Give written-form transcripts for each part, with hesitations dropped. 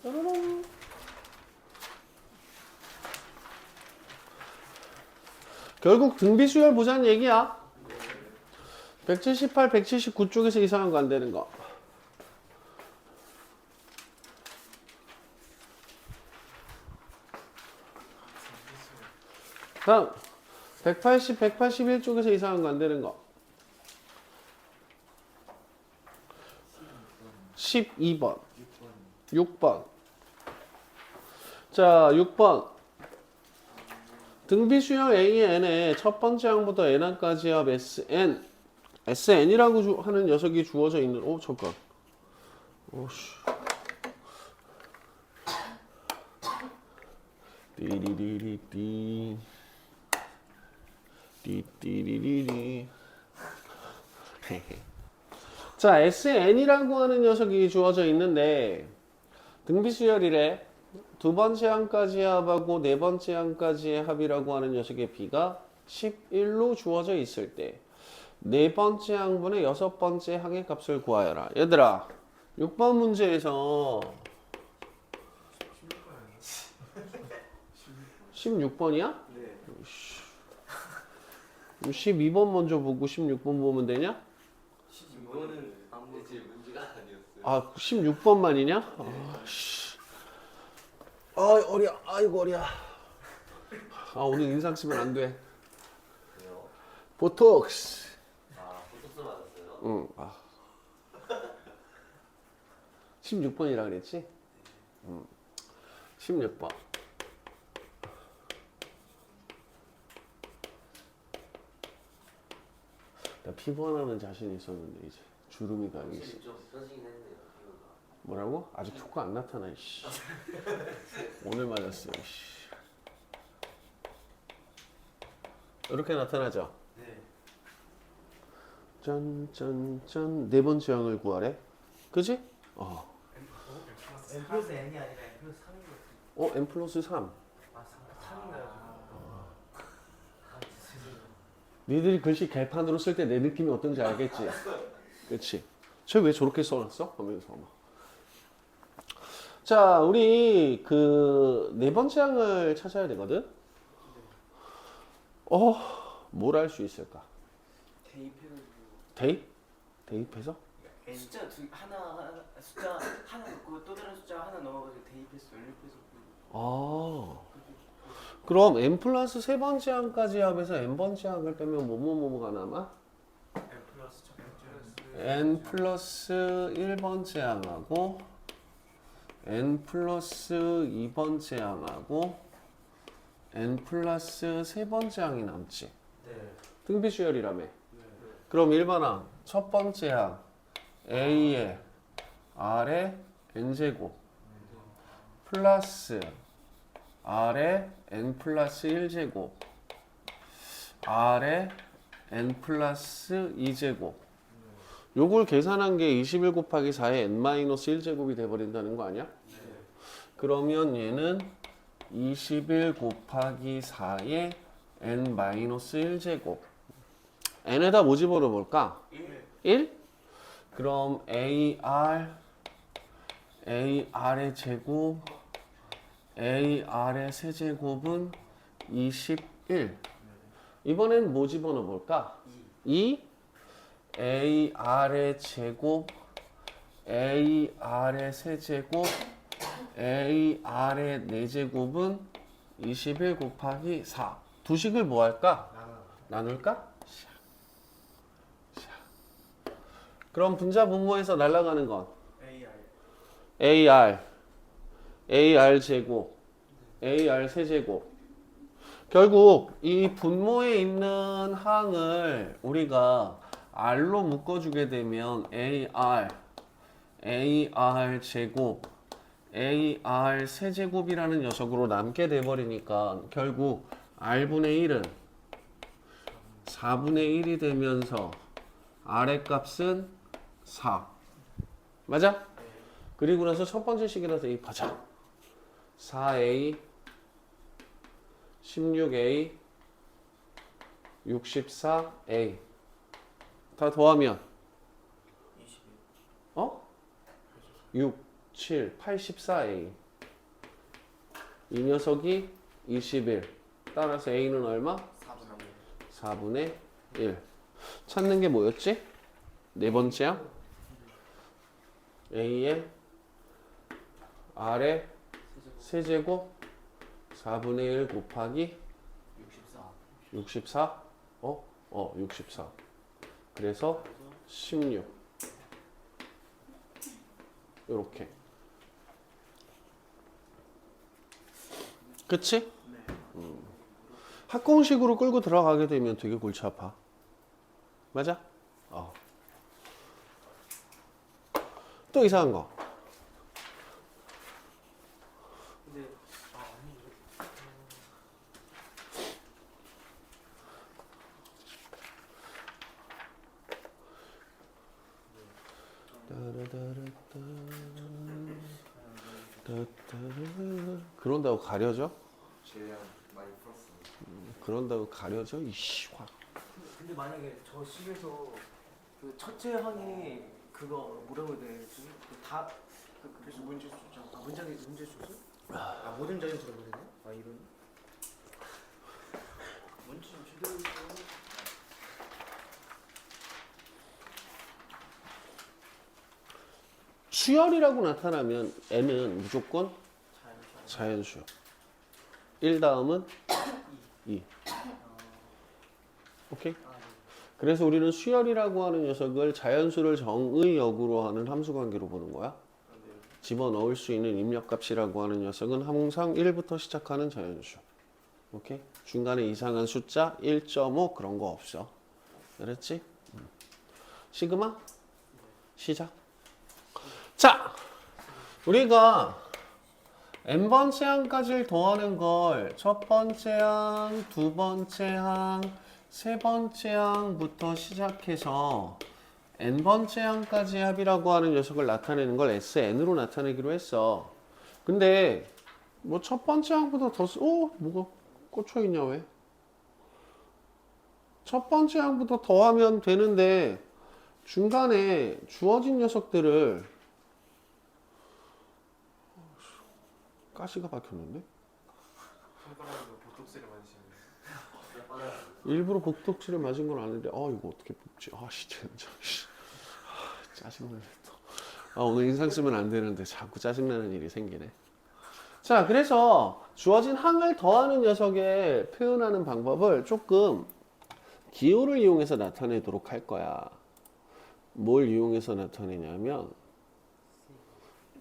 짜라란. 결국 등비수열 보자는 얘기야. 178, 179 쪽에서 이상한 거 안 되는 거. 다음 180, 181 쪽에서 이상한 거 안 되는 거. 12번, 6번. 자, 6번. 등비수열 A의 N에 첫 번째 항부터 N항까지 합 Sn. SN이라고 하는 녀석이 주어져 있는, 잠깐. 오씨. 띠리리리띠. 띠띠리리리. 자, SN이라고 하는 녀석이 주어져 있는데, 등비수열이래. 두 번째 항까지 합하고 네 번째 항까지의 합이라고 하는 녀석의 B가 11로 주어져 있을 때, 네 번째 항분의 여섯 번째 항의 값을 구하여라. 얘들아, 6번 문제에서 16번이야? 네. 12번 먼저 보고 16번 보면 되냐? 16번은 아무것도 문제가 아니었어요. 아, 16번만이냐? 아, 씨. 아, 어려. 아이고, 어려. 아, 오늘 인상 쓰면 안 돼. 왜요? 보톡스. 아, 보톡스 맞았어요? 응. 아. 16번이라 그랬지? 16번. 나 피부 하나는 자신 있었는데 이제 주름이 가기 확실히 시작. 좀 펴지긴 했네요, 피부가. 뭐라고? 아직 효과 안 나타나. 이씨. 오늘 맞았어. 이씨. 이렇게 나타나죠? 네. 짠짠짠. 네 번째 항을 구하래. 그지? N 플러스 N이 아니라 N 플러스 3인 것 같은데. N 플러스 3. 아, 3인가요? 니들이 글씨 개판으로 쓸 때 내 느낌이 어떤지 알겠지? 그치? 쟤 왜 저렇게 써놨어? 하면서 막. 자, 우리 그 네 번째 항을 찾아야 되거든? 뭘 할 수 있을까? 대입해가지고 대입? 대입해서? 숫자 하나 넣고 또 다른 숫자 하나 넣어가지고 대입해서 연립해서 그럼 n 플러스 세 번째 항까지 합해서 n 번째 항을 빼면 뭐뭐뭐가 남아? n 플러스 1번째 항하고 n 플러스 2번째 항하고 n 플러스 세 번째 항이 남지. 네. 등비수열이라며. 그럼 1번 항 첫 번째 항 a의 r의 n제곱 플러스 r의 n 플러스 1제곱 r의 n 플러스 2제곱 요걸 계산한 게 21 곱하기 4의 n 마이너스 1제곱이 돼버린다는 거 아니야? 그러면 얘는 21 곱하기 4의 n 마이너스 1제곱 n에다 뭐 집어넣어볼까? 1? 그럼 AR의 제곱 AR의 세제곱은 21. 이번엔 뭐 집어넣어볼까? 2. AR의 제곱 AR의 세제곱 AR의 4제곱은 21 곱하기 4. 두 식을 뭐 할까? 나눌까? 그럼 분자 분모에서 날아가는 건 AR 제곱, AR 세제곱. 결국 이 분모에 있는 항을 우리가 R로 묶어주게 되면 AR 제곱, AR 세제곱이라는 녀석으로 남게 돼버리니까 결국 R분의 1은 4분의 1이 되면서 R의 값은 4. 맞아? 그리고 나서 첫 번째 식이라서 대입하자. 4A, 16A, 64A. 다 더하면 6. 7, 84A. 이 녀석이 21. 따라서 A는 얼마? 4분의 1. 찾는 게 뭐였지? 네 번째야? A의 R의 세제곱 4분의 1 곱하기 64. 64. 그래서 16. 요렇게. 그치? 학공식으로 끌고 들어가게 되면 되게 골치 아파. 맞아? 또 이상한 거. 근데 그런다고 가려져? 제한 많이 풀었어. 그런다고 가려져? 이씨 확. 근데 만약에 저 식에서 그 첫째 항이 그거 뭐라고 해야 되지? 그래서 문제 수죠. 문제 수죠? 모든 자연수라고 해야 되나? 이런 문제 제대로 수열이라고 나타나면 n은 무조건 자연수. 1 다음은 2. 오케이? 그래서 우리는 수열이라고 하는 녀석을 자연수를 정의 역으로 하는 함수 관계로 보는 거야. 집어넣을 수 있는 입력값이라고 하는 녀석은 항상 1부터 시작하는 자연수. 오케이? 중간에 이상한 숫자 1.5 그런 거 없어. 그랬지? 시그마? 시작. 자, 우리가 n번째 항까지를 더하는 걸 첫 번째 항, 두 번째 항, 세 번째 항부터 시작해서 n번째 항까지 합이라고 하는 녀석을 나타내는 걸 SN으로 나타내기로 했어. 근데 뭐 첫 번째 항보다 더 뭐가 꽂혀 있냐 왜? 첫 번째 항부터 더하면 되는데 중간에 주어진 녀석들을 가시가 박혔는데? 손가락으로 보톡스를 맞으시는 일부러 복독치를 맞은 건 아닌데 이거 어떻게 뽑지? 진짜 짜증나네 또. 오늘 인상 쓰면 안 되는데 자꾸 짜증나는 일이 생기네. 자, 그래서 주어진 항을 더하는 녀석에 표현하는 방법을 조금 기호를 이용해서 나타내도록 할 거야. 뭘 이용해서 나타내냐면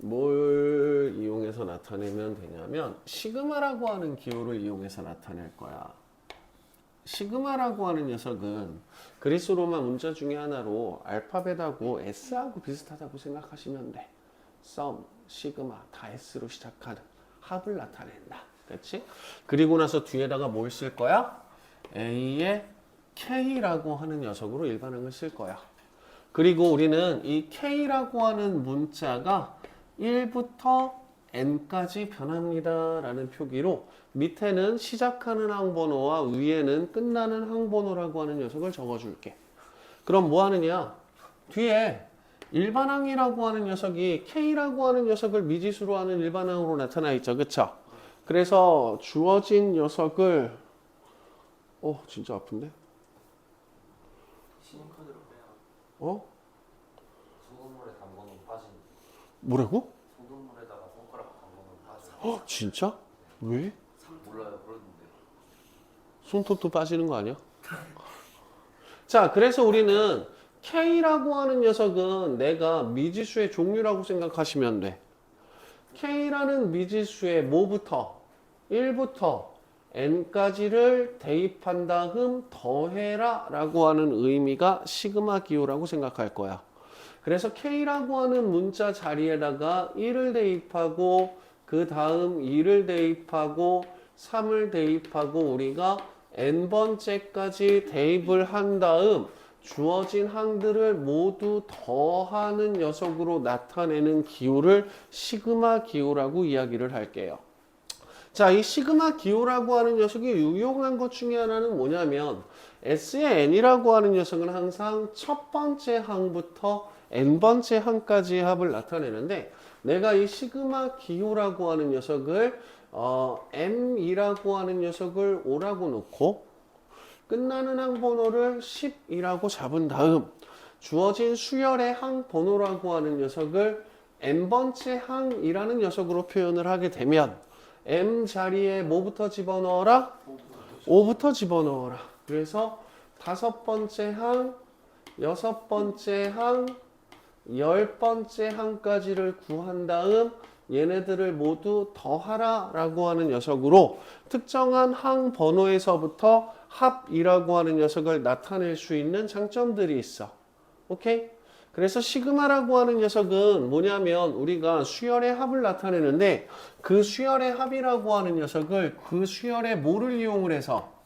뭘 이용해서 나타내면 되냐면 시그마라고 하는 기호를 이용해서 나타낼 거야. 시그마라고 하는 녀석은 그리스 로마 문자 중에 하나로 알파벳하고 S하고 비슷하다고 생각하시면 돼. 썸, 시그마 다 S로 시작하는 합을 나타낸다. 그렇지? 그리고 나서 뒤에다가 뭘 쓸 거야? A의 K라고 하는 녀석으로 일반항을 쓸 거야. 그리고 우리는 이 K라고 하는 문자가 1부터 n까지 변합니다 라는 표기로 밑에는 시작하는 항번호와 위에는 끝나는 항번호라고 하는 녀석을 적어줄게. 그럼 뭐 하느냐? 뒤에 일반항이라고 하는 녀석이 K라고 하는 녀석을 미지수로 하는 일반항으로 나타나 있죠. 그쵸? 그래서 주어진 녀석을 진짜 아픈데? 신인카드로 빼야 소금물에 담궈놓은 빠진. 뭐라고? 소금물에다가 손가락 담궈놓은 빠진. 진짜? 왜? 몰라요, 그러는데. 손톱도 빠지는 거 아니야? 자, 그래서 우리는 K라고 하는 녀석은 내가 미지수의 종류라고 생각하시면 돼. K라는 미지수의 뭐부터? 1부터 n까지를 대입한 다음 더해라 라고 하는 의미가 시그마 기호라고 생각할 거야. 그래서 K라고 하는 문자 자리에다가 1을 대입하고 그 다음 2를 대입하고 3을 대입하고 우리가 n번째까지 대입을 한 다음 주어진 항들을 모두 더하는 녀석으로 나타내는 기호를 시그마 기호라고 이야기를 할게요. 자, 이 시그마 기호라고 하는 녀석이 유용한 것 중에 하나는 뭐냐면 S의 n이라고 하는 녀석은 항상 첫 번째 항부터 n번째 항까지의 합을 나타내는데 내가 이 시그마 기호라고 하는 녀석을 m이라고 하는 녀석을 5라고 놓고 끝나는 항 번호를 10이라고 잡은 다음 주어진 수열의 항 번호라고 하는 녀석을 m번째 항이라는 녀석으로 표현을 하게 되면 m 자리에 뭐부터 집어넣어라? 5부터 집어넣어라. 그래서 5번째 항, 6번째 항, 10번째 항까지를 구한 다음 얘네들을 모두 더하라 라고 하는 녀석으로 특정한 항 번호에서부터 합이라고 하는 녀석을 나타낼 수 있는 장점들이 있어. 오케이? 그래서 시그마라고 하는 녀석은 뭐냐면 우리가 수열의 합을 나타내는데 그 수열의 합이라고 하는 녀석을 그 수열의 뭐를 이용을 해서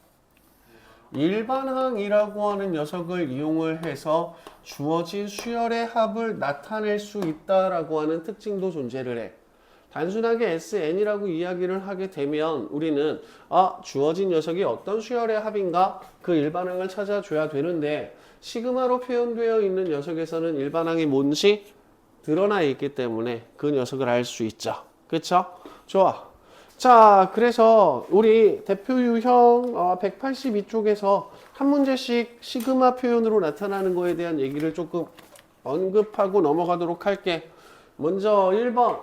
일반항이라고 하는 녀석을 이용을 해서 주어진 수열의 합을 나타낼 수 있다라고 하는 특징도 존재를 해. 단순하게 SN이라고 이야기를 하게 되면 우리는 주어진 녀석이 어떤 수열의 합인가 그 일반항을 찾아줘야 되는데 시그마로 표현되어 있는 녀석에서는 일반항이 뭔지 드러나 있기 때문에 그 녀석을 알 수 있죠. 그쵸? 좋아. 자, 그래서 우리 대표 유형 182쪽에서 한 문제씩 시그마 표현으로 나타나는 거에 대한 얘기를 조금 언급하고 넘어가도록 할게. 먼저 1번.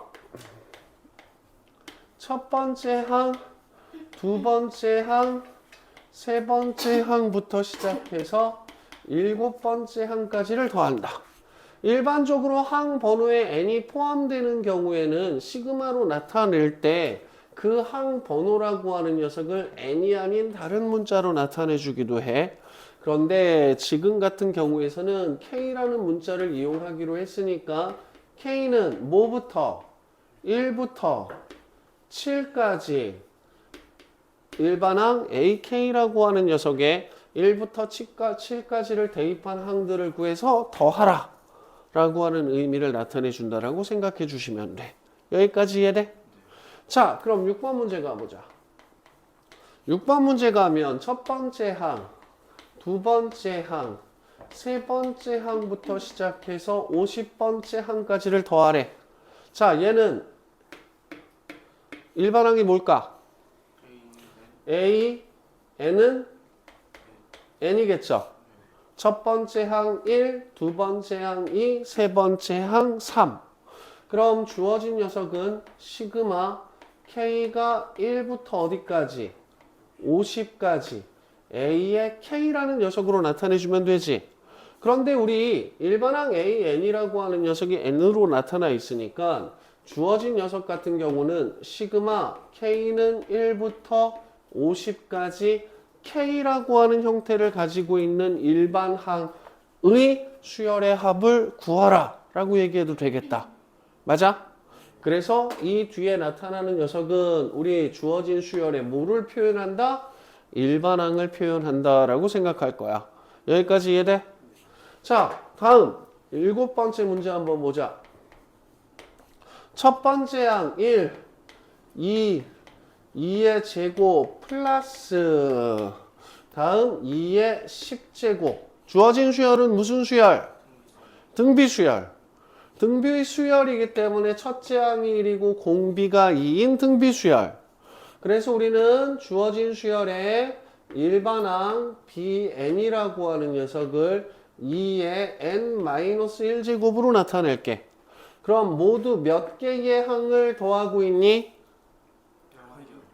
첫 번째 항, 두 번째 항, 세 번째 항부터 시작해서 7번째 항까지를 더한다. 일반적으로 항 번호에 n이 포함되는 경우에는 시그마로 나타낼 때 그 항 번호라고 하는 녀석을 n이 아닌 다른 문자로 나타내 주기도 해. 그런데 지금 같은 경우에서는 k라는 문자를 이용하기로 했으니까 k는 뭐부터? 1부터 7까지 일반항 ak라고 하는 녀석에 1부터 7까지를 대입한 항들을 구해서 더하라 라고 하는 의미를 나타내 준다라고 생각해 주시면 돼. 여기까지 이해돼? 자, 그럼 6번 문제 가보자. 6번 문제 가면 첫 번째 항, 두 번째 항, 세 번째 항부터 시작해서 50번째 항까지를 더하래. 자, 얘는 일반항이 뭘까? A, N은 N이겠죠. 첫 번째 항 1, 두 번째 항 2, 세 번째 항 3. 그럼 주어진 녀석은 시그마 K가 1부터 어디까지? 50까지 A의 K라는 녀석으로 나타내주면 되지. 그런데 우리 일반항 AN이라고 하는 녀석이 N으로 나타나 있으니까 주어진 녀석 같은 경우는 시그마 K는 1부터 50까지 K라고 하는 형태를 가지고 있는 일반항의 수열의 합을 구하라 라고 얘기해도 되겠다. 맞아? 그래서 이 뒤에 나타나는 녀석은 우리 주어진 수열의 뭐를 표현한다? 일반항을 표현한다 라고 생각할 거야. 여기까지 이해돼? 자, 다음 7번째 문제 한번 보자. 첫 번째 항 1, 2, 2의 제곱 플러스 다음 2의 10제곱. 주어진 수열은 무슨 수열? 등비 수열. 등비 수열이기 때문에 첫째 항이 1이고 공비가 2인 등비 수열. 그래서 우리는 주어진 수열의 일반항 bn이라고 하는 녀석을 2의 n-1제곱으로 나타낼게. 그럼 모두 몇 개의 항을 더하고 있니?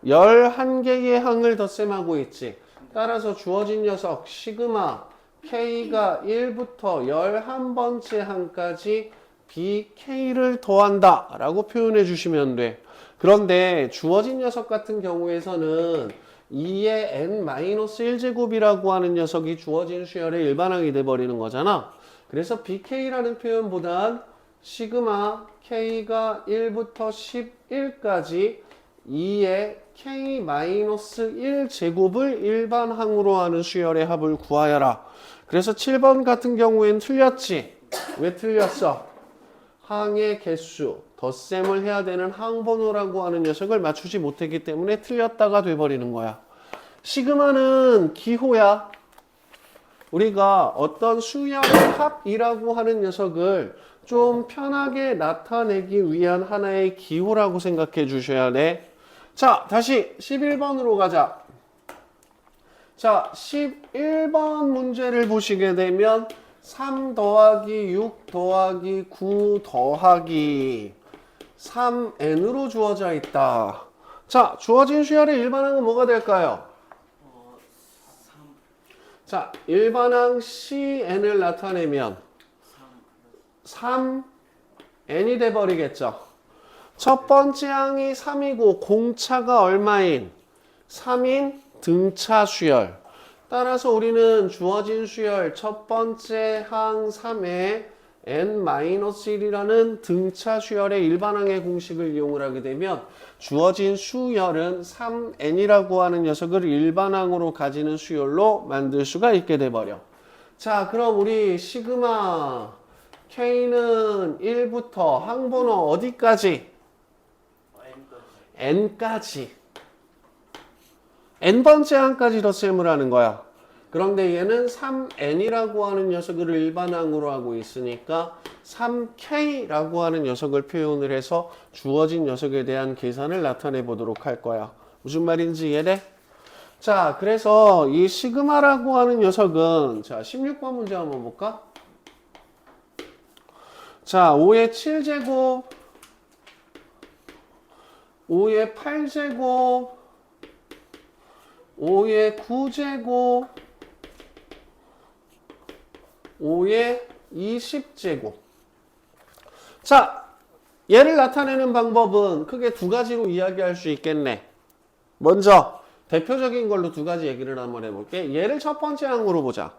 11개의 항을 덧셈하고 있지. 따라서 주어진 녀석 시그마 k가 1부터 11번째 항까지 bk를 더한다 라고 표현해 주시면 돼. 그런데 주어진 녀석 같은 경우에서는 2의 n-1제곱이라고 하는 녀석이 주어진 수열의 일반항이 돼버리는 거잖아. 그래서 bk라는 표현보단 시그마 k가 1부터 11까지 2의 k-1제곱을 일반항으로 하는 수열의 합을 구하여라. 그래서 7번 같은 경우엔 틀렸지. 왜 틀렸어? 항의 개수, 덧셈을 해야 되는 항번호라고 하는 녀석을 맞추지 못했기 때문에 틀렸다가 돼버리는 거야. 시그마는 기호야. 우리가 어떤 수열의 합이라고 하는 녀석을 좀 편하게 나타내기 위한 하나의 기호라고 생각해 주셔야 돼. 자, 다시 11번으로 가자. 자, 11번 문제를 보시게 되면 3 더하기 6 더하기 9 더하기 3n으로 주어져 있다. 자, 주어진 수열의 일반항은 뭐가 될까요? 3 자, 일반항 cn을 나타내면 3n이 돼버리겠죠. 첫 번째 항이 3이고 공차가 얼마인? 3인 등차 수열. 따라서 우리는 주어진 수열 첫 번째 항 3에 n-1이라는 등차 수열의 일반항의 공식을 이용을 하게 되면 주어진 수열은 3n이라고 하는 녀석을 일반항으로 가지는 수열로 만들 수가 있게 돼버려. 자, 그럼 우리 시그마 K는 1부터 항번호 어디까지? n까지. n번째 항까지 덧셈을 하는 거야. 그런데 얘는 3n이라고 하는 녀석을 일반항으로 하고 있으니까 3k라고 하는 녀석을 표현을 해서 주어진 녀석에 대한 계산을 나타내 보도록 할 거야. 무슨 말인지 이해돼? 자, 그래서 이 시그마라고 하는 녀석은 자, 16번 문제 한번 볼까? 자, 5의 7제곱 5의 8제곱 5의 9제곱 5의 20제곱. 자, 얘를 나타내는 방법은 크게 두 가지로 이야기할 수 있겠네. 먼저 대표적인 걸로 두 가지 얘기를 한번 해볼게. 얘를 첫 번째 항으로 보자.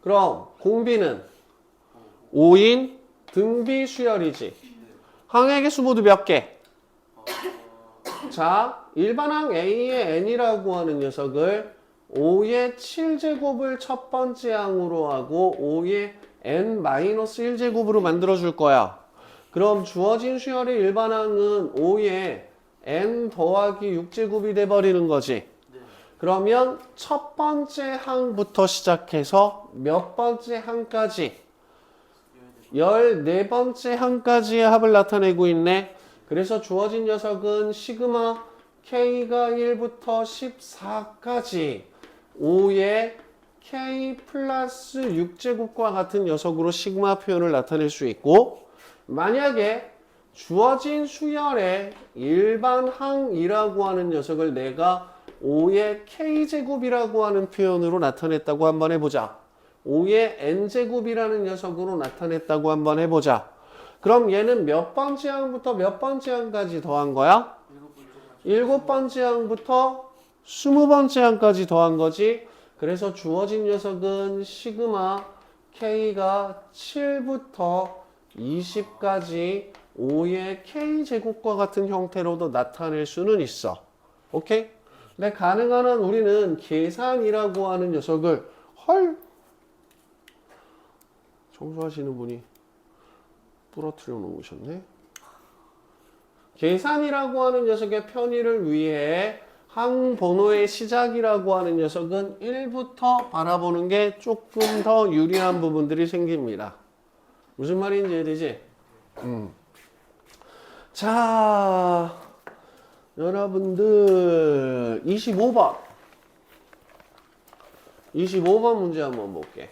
그럼 공비는 5인 등비 수열이지. 항의 개수 모두 몇 개? 자, 일반항 A의 n이라고 하는 녀석을 5의 7제곱을 첫 번째 항으로 하고 5의 n-1제곱으로 만들어줄 거야. 그럼 주어진 수열의 일반항은 5의 n 더하기 6제곱이 돼버리는 거지. 그러면 첫 번째 항부터 시작해서 몇 번째 항까지? 14번째 항까지의 합을 나타내고 있네. 그래서 주어진 녀석은 시그마 K가 1부터 14까지 5의 K 플러스 6제곱과 같은 녀석으로 시그마 표현을 나타낼 수 있고, 만약에 주어진 수열의 일반항이라고 하는 녀석을 내가 5의 K제곱이라고 하는 표현으로 나타냈다고 한번 해보자. 5의 N제곱이라는 녀석으로 나타냈다고 한번 해보자. 그럼 얘는 몇 번째 항부터 몇 번째 항까지 더한 거야? 7번째 항부터 20번째 항까지 더한 거지. 그래서 주어진 녀석은 시그마 K가 7부터 20까지 5의 K제곱과 같은 형태로도 나타낼 수는 있어. 오케이? 근데 가능한 한 우리는 계산이라고 하는 녀석을 청소하시는 분이 부러뜨려 놓으셨네. 계산이라고 하는 녀석의 편의를 위해 항번호의 시작이라고 하는 녀석은 1부터 바라보는 게 조금 더 유리한 부분들이 생깁니다. 무슨 말인지 이해되지? 자, 여러분들 25번 문제 한번 볼게.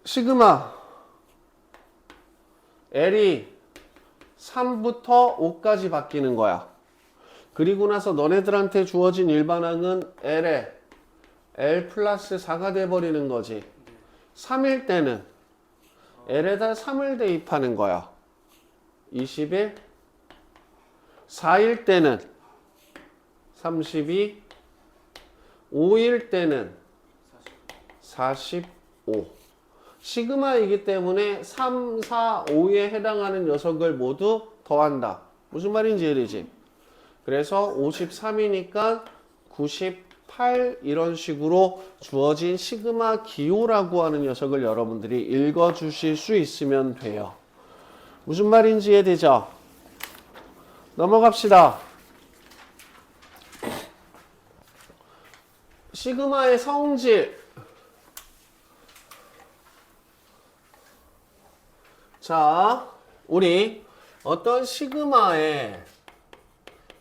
시그마 L이 3부터 5까지 바뀌는 거야. 그리고 나서 너네들한테 주어진 일반항은 L에 L 플러스 4가 돼버리는 거지. 3일 때는 L에다 3을 대입하는 거야. 21. 4일 때는 32. 5일 때는 45. 시그마이기 때문에 3, 4, 5에 해당하는 녀석을 모두 더한다. 무슨 말인지 이해되지? 그래서 53이니까 98 이런 식으로 주어진 시그마 기호라고 하는 녀석을 여러분들이 읽어주실 수 있으면 돼요. 무슨 말인지 이해되죠? 넘어갑시다. 시그마의 성질. 자, 우리 어떤 시그마에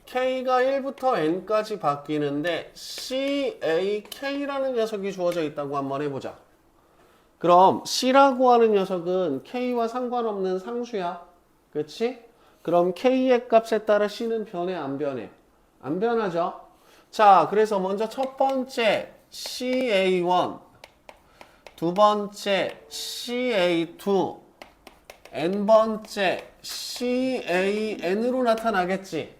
K가 1부터 N까지 바뀌는데 CAK라는 녀석이 주어져 있다고 한번 해보자. 그럼 C라고 하는 녀석은 K와 상관없는 상수야. 그렇지? 그럼 K의 값에 따라 C는 변해 안 변해? 안 변하죠? 자, 그래서 먼저 첫 번째 CA1, 두 번째 CA2, N번째 CAN으로 나타나겠지?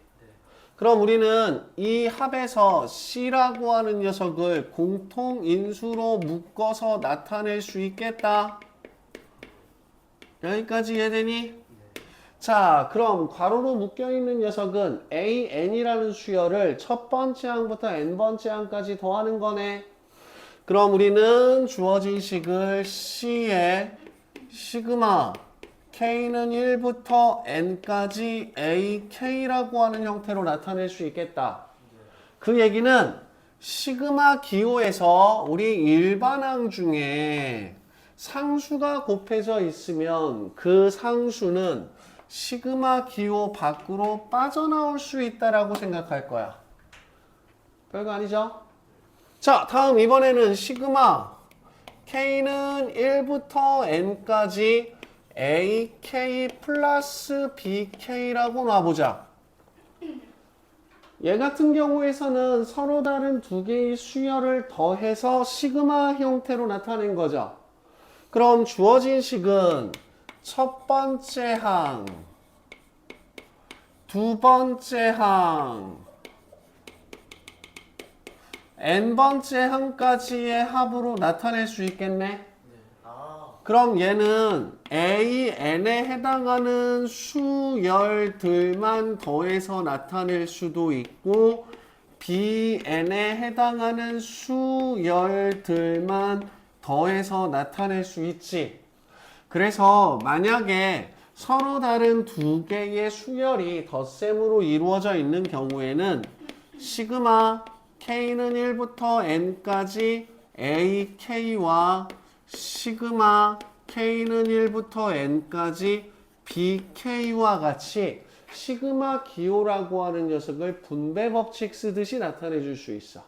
그럼 우리는 이 합에서 C라고 하는 녀석을 공통인수로 묶어서 나타낼 수 있겠다. 여기까지 이해되니? 자, 그럼 괄호로 묶여있는 녀석은 AN이라는 수열을 첫 번째 항부터 N번째 항까지 더하는 거네. 그럼 우리는 주어진 식을 C의 시그마 K는 1부터 N까지 AK라고 하는 형태로 나타낼 수 있겠다. 그 얘기는 시그마 기호에서 우리 일반항 중에 상수가 곱해져 있으면 그 상수는 시그마 기호 밖으로 빠져나올 수 있다라고 생각할 거야. 별거 아니죠? 자, 다음 이번에는 시그마 K는 1부터 N까지 AK 플러스 BK라고 놔보자. 얘 같은 경우에서는 서로 다른 두 개의 수열을 더해서 시그마 형태로 나타낸 거죠. 그럼 주어진 식은 첫 번째 항, 두 번째 항, n번째 항까지의 합으로 나타낼 수 있겠네. 그럼 얘는 AN에 해당하는 수열들만 더해서 나타낼 수도 있고 BN에 해당하는 수열들만 더해서 나타낼 수 있지. 그래서 만약에 서로 다른 두 개의 수열이 덧셈으로 이루어져 있는 경우에는 시그마 K는 1부터 N까지 AK와 시그마 K는 1부터 N까지 BK와 같이 시그마 기호라고 하는 녀석을 분배 법칙 쓰듯이 나타내 줄 수 있어.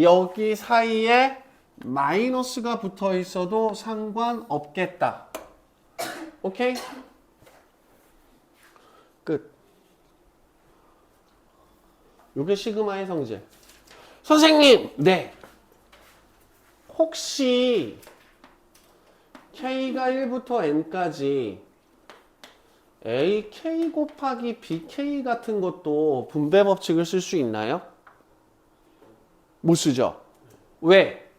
여기 사이에 마이너스가 붙어 있어도 상관없겠다. 오케이? 끝. 요게 시그마의 성질. 선생님! 네. 혹시 K가 1부터 N까지 AK 곱하기 BK 같은 것도 분배 법칙을 쓸 수 있나요? 못 쓰죠? 왜?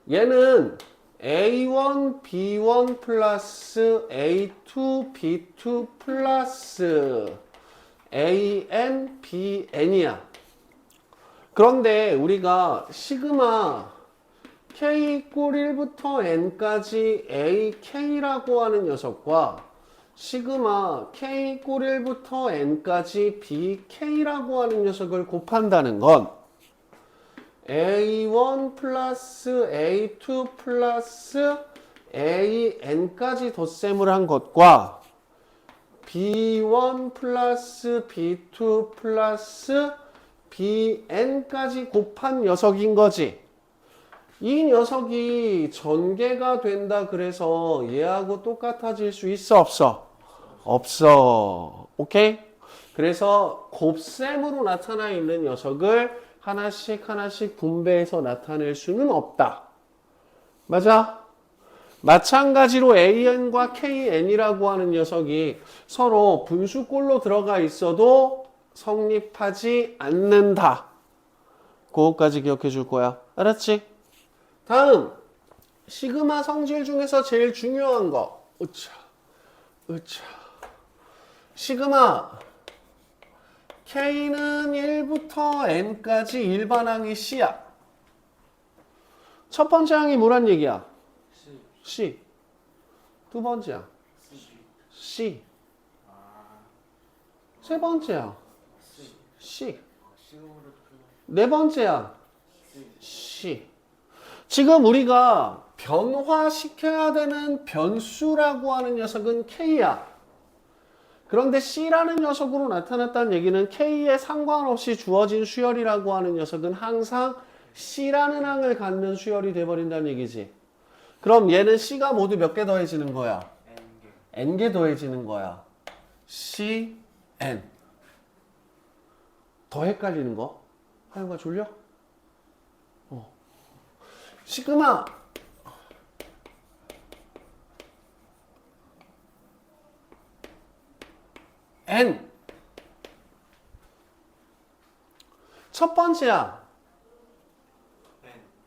얘는 A1, B1 플러스 A2, B2 플러스 AN, BN이야. 그런데 우리가 시그마 K 꼴 1부터 N까지 AK라고 하는 녀석과 시그마 K 꼴 1부터 N까지 BK라고 하는 녀석을 곱한다는 건 A1 플러스 A2 플러스 AN까지 덧셈을 한 것과 B1 플러스 B2 플러스 BN까지 곱한 녀석인 거지. 이 녀석이 전개가 된다 그래서 얘하고 똑같아질 수 있어 없어? 없어. 오케이? 그래서 곱셈으로 나타나 있는 녀석을 하나씩 하나씩 분배해서 나타낼 수는 없다. 맞아? 마찬가지로 AN과 KN이라고 하는 녀석이 서로 분수꼴로 들어가 있어도 성립하지 않는다. 그거까지 기억해 줄 거야. 알았지? 다음 시그마 성질 중에서 제일 중요한 거. 으차. 시그마 K는 1부터 N까지 일반항이 C야. 첫 번째 항이 뭐란 얘기야? C. 두 번째 항 C. 세 번째 항 C. 네 번째 항 C. 지금 우리가 변화시켜야 되는 변수라고 하는 녀석은 K야. 그런데 C라는 녀석으로 나타났다는 얘기는 K에 상관없이 주어진 수열이라고 하는 녀석은 항상 C라는 항을 갖는 수열이 돼버린다는 얘기지. 그럼 얘는 C가 모두 몇 개 더해지는 거야? N개 더해지는 거야. C, N. 더 헷갈리는 거? 하영아 졸려? 시그마 N. 첫 번째 항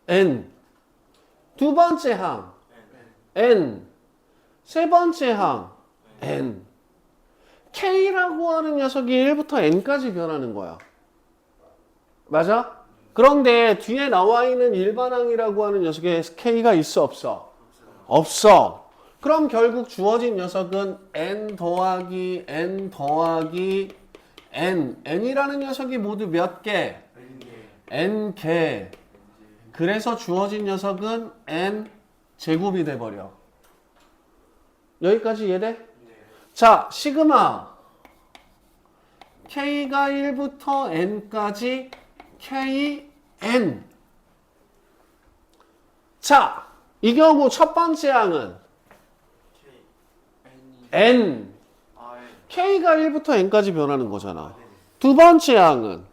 N. 두 번째 항 N. 세 번째 항 N. K라고 하는 녀석이 1부터 N까지 변하는 거야. 맞아? 그런데 뒤에 나와 있는 일반항이라고 하는 녀석에 K가 있어 없어? 없어. 그럼 결국 주어진 녀석은 N 더하기 N 더하기 N. N이라는 녀석이 모두 몇 개? N개. 그래서 주어진 녀석은 N 제곱이 돼버려. 여기까지 이해돼? 자, 시그마 K가 1부터 N까지 KN. 자, 이 경우 첫 번째 항은 N. K가 1부터 N까지 변하는 거잖아. 두 번째 항은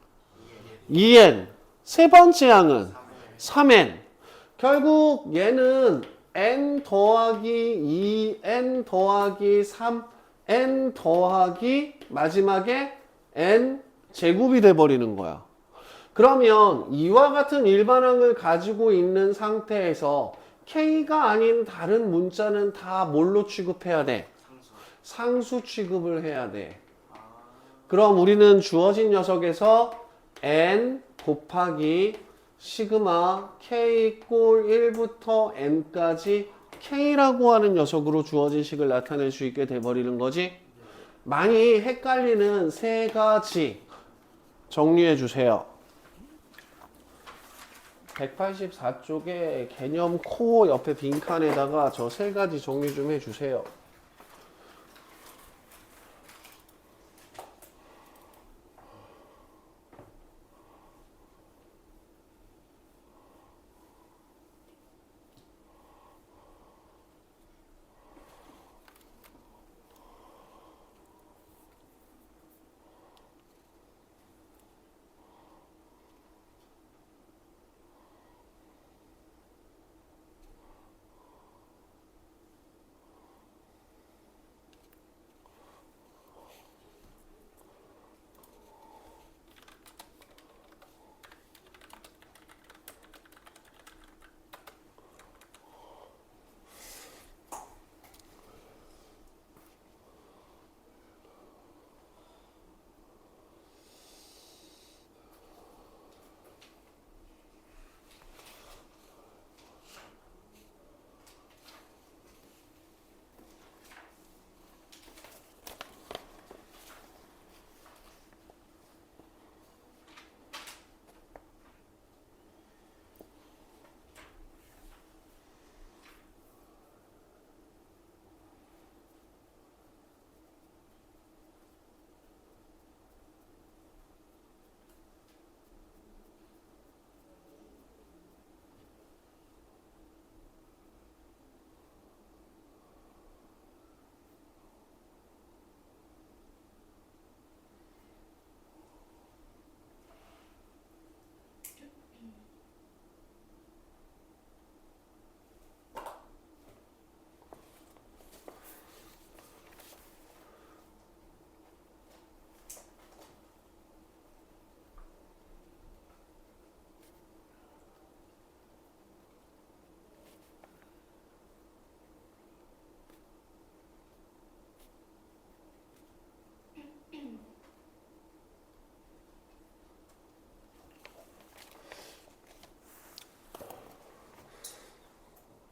2N. 세 번째 항은 3N. 결국 얘는 N 더하기 2N 더하기 3N 더하기 마지막에 N 제곱이 돼버리는 거야. 그러면 이와 같은 일반항을 가지고 있는 상태에서 K가 아닌 다른 문자는 다 뭘로 취급해야 돼? 상수 취급을 해야 돼. 그럼 우리는 주어진 녀석에서 N 곱하기 시그마 K 꼴 1부터 N까지 K라고 하는 녀석으로 주어진 식을 나타낼 수 있게 돼버리는 거지. 많이 헷갈리는 세 가지 정리해 주세요. 184쪽에 개념 코 옆에 빈칸에다가 저 세 가지 정리 좀 해주세요.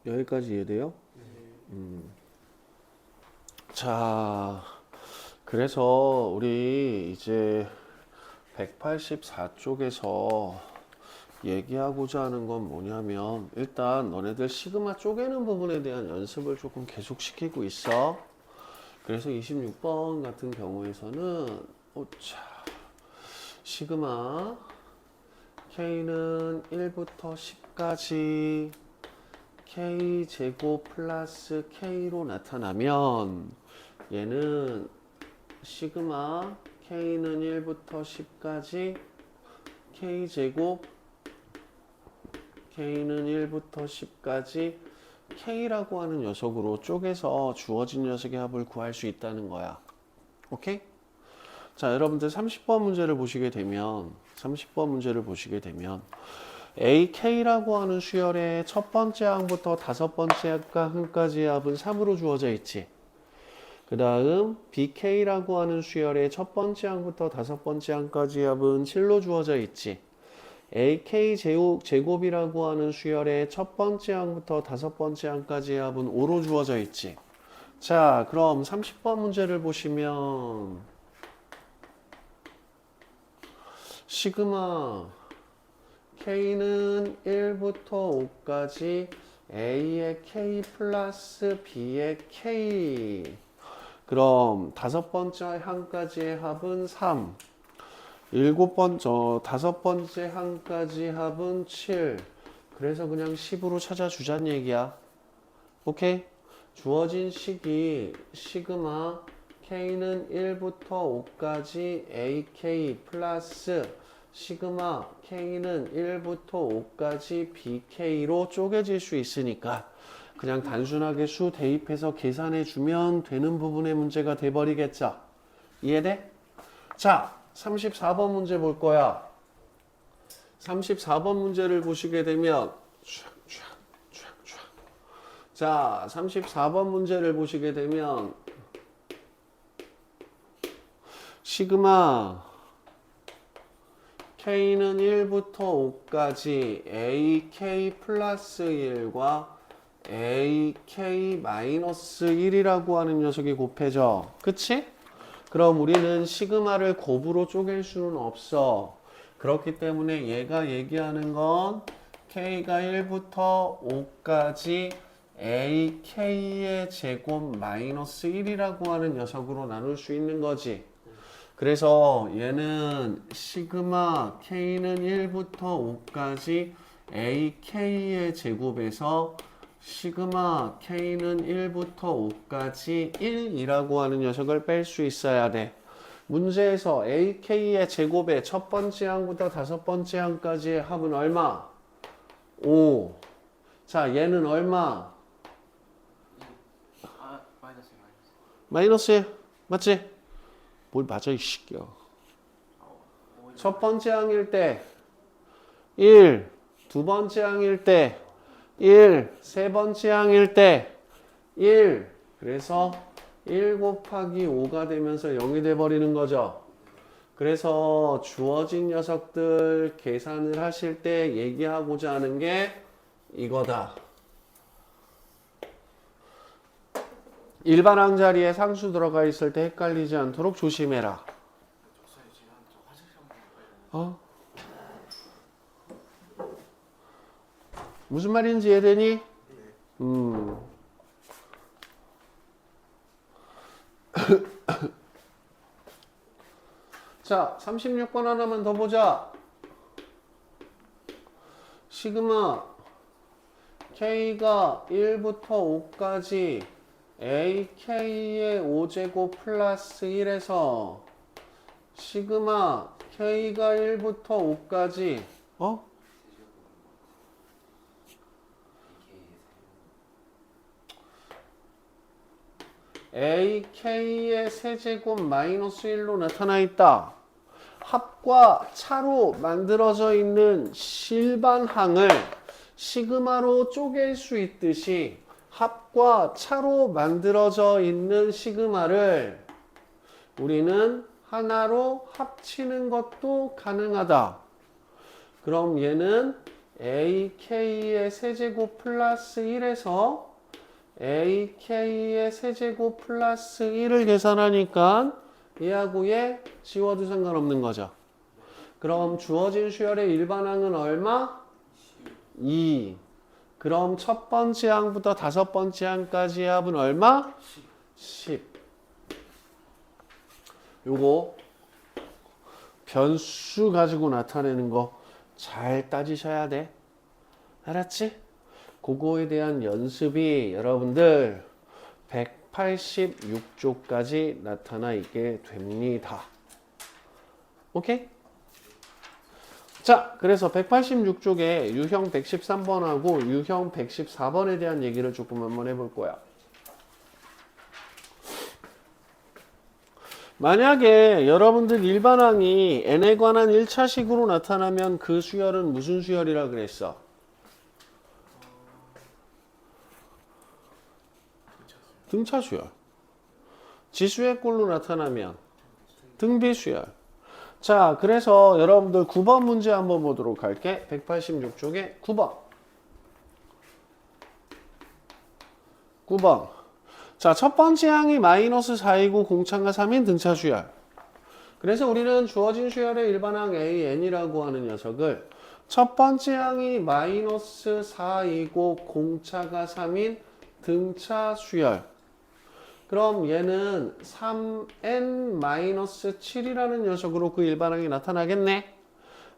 여기까지 이해돼요? 자, 그래서 우리 이제 184쪽에서 얘기하고자 하는 건 뭐냐면 일단 너네들 시그마 쪼개는 부분에 대한 연습을 조금 계속 시키고 있어. 그래서 26번 같은 경우에서는 시그마 K는 1부터 10까지 K제곱 플러스 K로 나타나면 얘는 시그마 K는 1부터 10까지 K제곱 K는 1부터 10까지 K라고 하는 녀석으로 쪼개서 주어진 녀석의 합을 구할 수 있다는 거야. 오케이? 자, 여러분들 30번 문제를 보시게 되면 AK라고 하는 수열의 첫 번째 항부터 다섯 번째 항까지의 합은 3으로 주어져 있지. 그 다음 BK라고 하는 수열의 첫 번째 항부터 다섯 번째 항까지의 합은 7로 주어져 있지. AK 제곱이라고 하는 수열의 첫 번째 항부터 다섯 번째 항까지의 합은 5로 주어져 있지. 자, 그럼 30번 문제를 보시면 시그마 K는 1부터 5까지 A의 K 플러스 B의 K. 그럼 다섯 번째 항까지의 합은 3. 다섯 번째 항까지 합은 7. 그래서 그냥 10으로 찾아주자는 얘기야. 오케이? 주어진 식이 시그마 K는 1부터 5까지 AK 플러스 시그마 K는 1부터 5까지 BK로 쪼개질 수 있으니까 그냥 단순하게 수 대입해서 계산해주면 되는 부분의 문제가 돼버리겠죠. 이해돼? 자, 34번 문제 볼 거야. 34번 문제를 보시게 되면 자, 34번 문제를 보시게 되면 시그마 K는 1부터 5까지 AK 플러스 1과 AK 마이너스 1이라고 하는 녀석이 곱해져. 그치? 그럼 우리는 시그마를 곱으로 쪼갤 수는 없어. 그렇기 때문에 얘가 얘기하는 건 K가 1부터 5까지 AK의 제곱 마이너스 1이라고 하는 녀석으로 나눌 수 있는 거지. 그래서 얘는 시그마 K는 1부터 5까지 AK의 제곱에서 시그마 K는 1부터 5까지 1이라고 하는 녀석을 뺄 수 있어야 돼. 문제에서 AK의 제곱의 첫 번째 항부터 다섯 번째 항까지의 합은 얼마? 5. 자, 얘는 얼마? 마이너스 1. 맞지? 뭘 맞아, 이 새끼야. 첫 번째 항일 때 1, 두 번째 항일 때 1, 세 번째 항일 때 1. 그래서 1 곱하기 5가 되면서 0이 돼버리는 거죠. 그래서 주어진 녀석들 계산을 하실 때 얘기하고자 하는 게 이거다. 일반항 자리에 상수 들어가 있을 때 헷갈리지 않도록 조심해라. 무슨 말인지 이해되니? 자, 36번 하나만 더 보자. 시그마 K가 1부터 5까지 AK의 5제곱 플러스 1에서 시그마 K가 1부터 5까지 AK의 세제곱 마이너스 1로 나타나 있다. 합과 차로 만들어져 있는 실반항을 시그마로 쪼갤 수 있듯이 합과 차로 만들어져 있는 시그마를 우리는 하나로 합치는 것도 가능하다. 그럼 얘는 AK의 세제곱 플러스 1에서 AK의 세제곱 플러스 1을 계산하니까 얘하고 얘 지워도 상관없는 거죠. 그럼 주어진 수열의 일반항은 얼마? 2. 그럼 첫 번째 항부터 다섯 번째 항까지의 합은 얼마? 10. 요거 변수 가지고 나타내는 거 잘 따지셔야 돼. 알았지? 그거에 대한 연습이 여러분들 186쪽까지 나타나 있게 됩니다. 오케이? 자, 그래서 186쪽에 유형 113번하고 유형 114번에 대한 얘기를 조금 한번 해볼 거야. 만약에 여러분들 일반항이 n에 관한 1차식으로 나타나면 그 수열은 무슨 수열이라 그랬어? 등차 수열. 지수의 꼴로 나타나면 등비 수열. 자, 그래서 여러분들 9번 문제 한번 보도록 할게. 186쪽에 9번. 9번. 자, 첫 번째 항이 마이너스 4이고 공차가 3인 등차 수열. 그래서 우리는 주어진 수열의 일반항 AN이라고 하는 녀석을 첫 번째 항이 마이너스 4이고 공차가 3인 등차 수열. 그럼 얘는 3n-7이라는 녀석으로 그 일반항이 나타나겠네.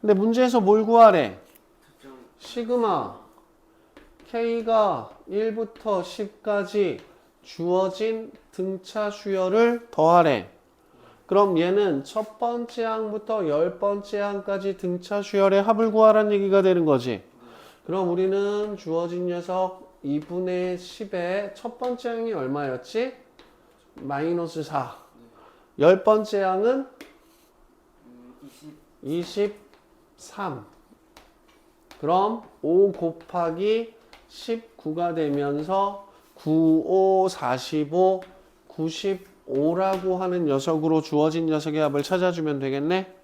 근데 문제에서 뭘 구하래? 시그마 k가 1부터 10까지 주어진 등차 수열을 더하래. 그럼 얘는 첫 번째 항부터 열 번째 항까지 등차 수열의 합을 구하라는 얘기가 되는 거지. 그럼 우리는 주어진 녀석 2분의 10의 첫 번째 항이 얼마였지? 마이너스 4. 열 번째 항은 23. 그럼 5 곱하기 19가 되면서 9, 5, 45, 95라고 하는 녀석으로 주어진 녀석의 합을 찾아주면 되겠네.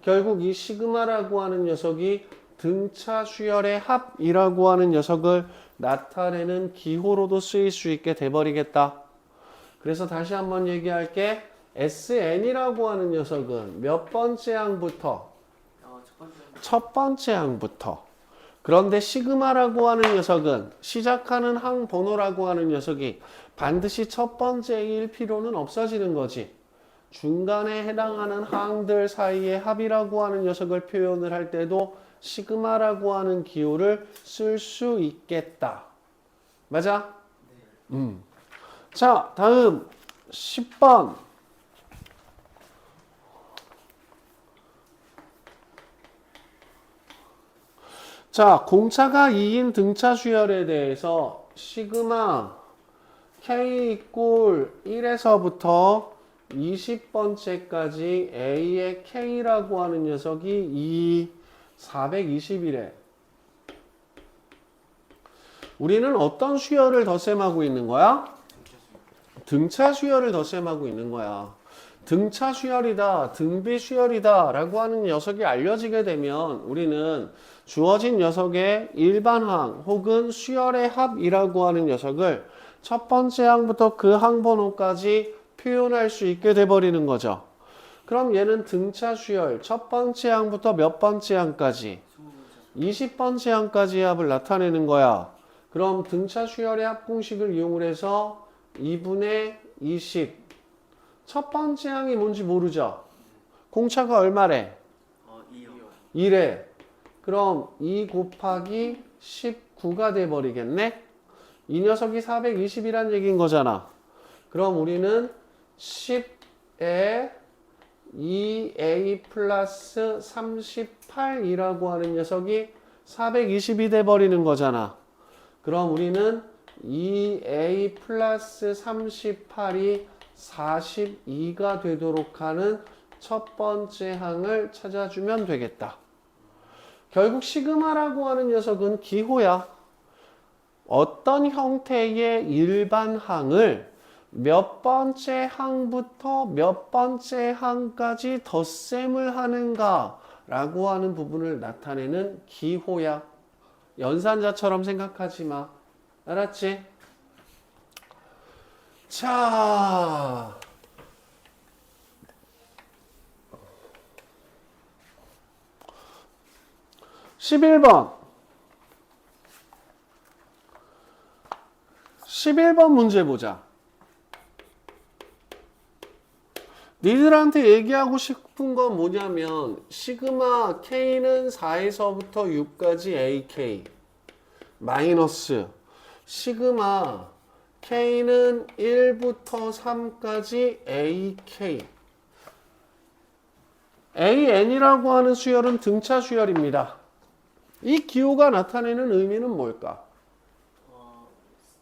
결국 이 시그마라고 하는 녀석이 등차 수열의 합이라고 하는 녀석을 나타내는 기호로도 쓰일 수 있게 돼버리겠다. 그래서 다시 한번 얘기할게. SN이라고 하는 녀석은 몇 번째 항부터? 첫 번째 항부터. 그런데 시그마라고 하는 녀석은 시작하는 항 번호라고 하는 녀석이 반드시 첫 번째일 필요는 없어지는 거지. 중간에 해당하는 항들 사이의 합이라고 하는 녀석을 표현을 할 때도 시그마라고 하는 기호를 쓸 수 있겠다. 맞아? 네. 자, 다음 10번. 자, 공차가 2인 등차 수열에 대해서 시그마 k 이꼴 1에서부터 20번째까지 a의 k라고 하는 녀석이 421에 우리는 어떤 수열을 덧셈하고 있는 거야? 등차 수열을 덧셈하고 있는 거야. 등차 수열이다, 등비 수열이다 라고 하는 녀석이 알려지게 되면 우리는 주어진 녀석의 일반항 혹은 수열의 합이라고 하는 녀석을 첫 번째 항부터 그 항번호까지 표현할 수 있게 돼버리는 거죠. 그럼 얘는 등차 수열 첫 번째 항부터 몇 번째 항까지? 20번째 항까지의 합을 나타내는 거야. 그럼 등차 수열의 합 공식을 이용을 해서 2분의 20 첫 번째 항이 뭔지 모르죠? 공차가 얼마래? 2래. 그럼 2 곱하기 19가 돼버리겠네? 이 녀석이 420이란 얘기인 거잖아. 그럼 우리는 10에 2a 플러스 38이라고 하는 녀석이 420이 돼버리는 거잖아. 그럼 우리는 2a 플러스 38이 42가 되도록 하는 첫 번째 항을 찾아주면 되겠다. 결국 시그마라고 하는 녀석은 기호야. 어떤 형태의 일반 항을 몇 번째 항부터 몇 번째 항까지 덧셈을 하는가 라고 하는 부분을 나타내는 기호야. 연산자처럼 생각하지 마. 알았지? 자, 11번. 11번 문제 보자. 니들한테 얘기하고 싶은 건 뭐냐면 시그마 K는 4에서부터 6까지 AK 마이너스 시그마 K는 1부터 3까지 AK AN이라고 하는 수열은 등차 수열입니다. 이 기호가 나타내는 의미는 뭘까?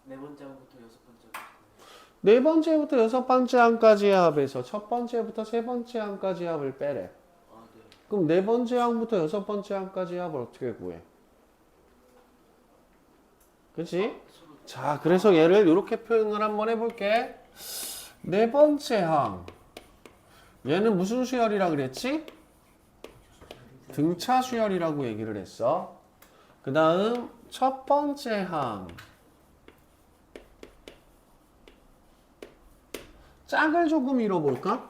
네 번째부터 여섯 번째. 네 번째부터 여섯 번째 항까지의 합에서 첫 번째부터 세 번째 항까지의 합을 빼래. 아, 네. 그럼 네 번째 항부터 여섯 번째 항까지의 합을 어떻게 구해? 그치? 자, 그래서 얘를 이렇게 표현을 한번 해볼게. 네 번째 항. 얘는 무슨 수열이라 그랬지? 등차 수열이라고 얘기를 했어. 그 다음 첫 번째 항. 짝을 조금 이뤄볼까?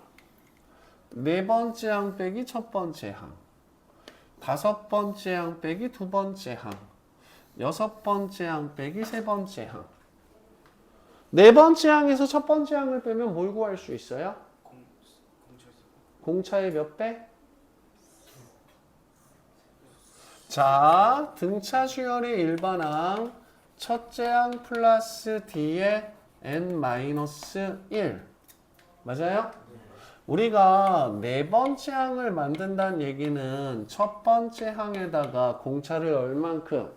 네 번째 항 빼기 첫 번째 항. 다섯 번째 항 빼기 두 번째 항. 여섯 번째 항 빼기 세 번째 항. 네 번째 항에서 첫 번째 항을 빼면 뭘 구할 수 있어요? 공차의 몇 배? 자, 등차 수열의 일반항 첫째 항 플러스 D의 n-1 맞아요? 우리가 네 번째 항을 만든다는 얘기는 첫 번째 항에다가 공차를 얼만큼?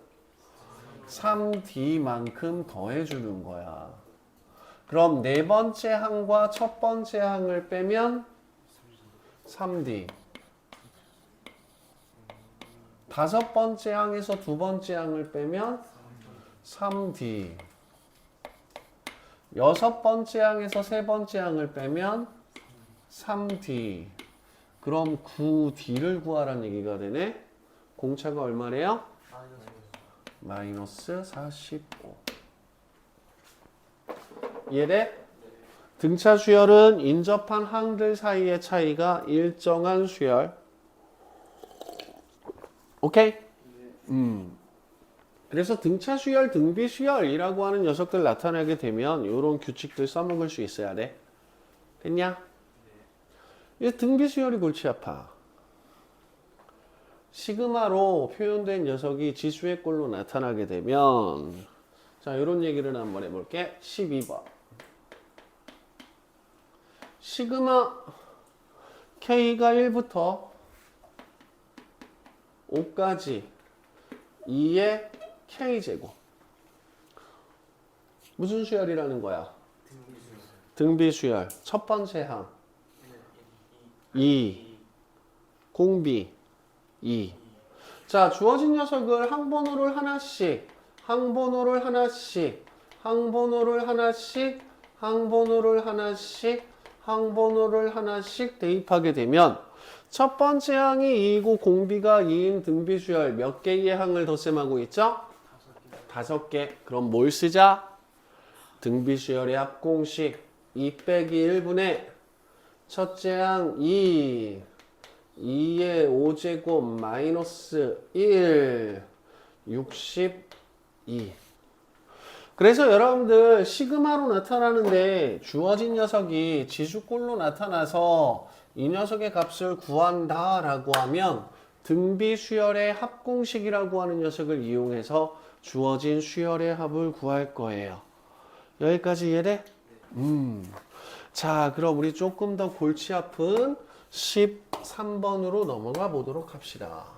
3D만큼 더해주는 거야. 그럼 네 번째 항과 첫 번째 항을 빼면 3D. 다섯 번째 항에서 두 번째 항을 빼면 3D. 여섯 번째 항에서 세 번째 항을 빼면 3D. 그럼 9D를 구하라는 얘기가 되네. 공차가 얼마래요? 마이너스 45. 이해돼? 등차 수열은 인접한 항들 사이의 차이가 일정한 수열. 오케이? 그래서 등차 수열, 등비 수열이라고 하는 녀석들 나타나게 되면 이런 규칙들 써먹을 수 있어야 돼. 됐냐? 이 등비 수열이 골치 아파. 시그마로 표현된 녀석이 지수의 꼴로 나타나게 되면 자, 이런 얘기를 한번 해볼게. 12번. 시그마 K가 1부터 5까지 2의 K제곱. 무슨 수열이라는 거야? 등비 수열. 첫 번째 항 2, 공비 2. 자, 주어진 녀석을 항번호를 하나씩, 항번호를 하나씩, 항번호를 하나씩, 항번호를 하나씩, 항번호를 하나씩 대입하게 되면 첫 번째 항이 2이고 공비가 2인 등비 수열 몇 개의 항을 덧셈하고 있죠? 5개. 그럼 뭘 쓰자? 등비 수열의 합공식 2 빼기 1분의 첫째 항 2, 2의 5제곱 마이너스 1, 62. 그래서 여러분들 시그마로 나타나는데 주어진 녀석이 지수꼴로 나타나서 이 녀석의 값을 구한다 라고 하면 등비 수열의 합공식이라고 하는 녀석을 이용해서 주어진 수열의 합을 구할 거예요. 여기까지 이해돼? 자, 그럼 우리 조금 더 골치 아픈 13번으로 넘어가 보도록 합시다.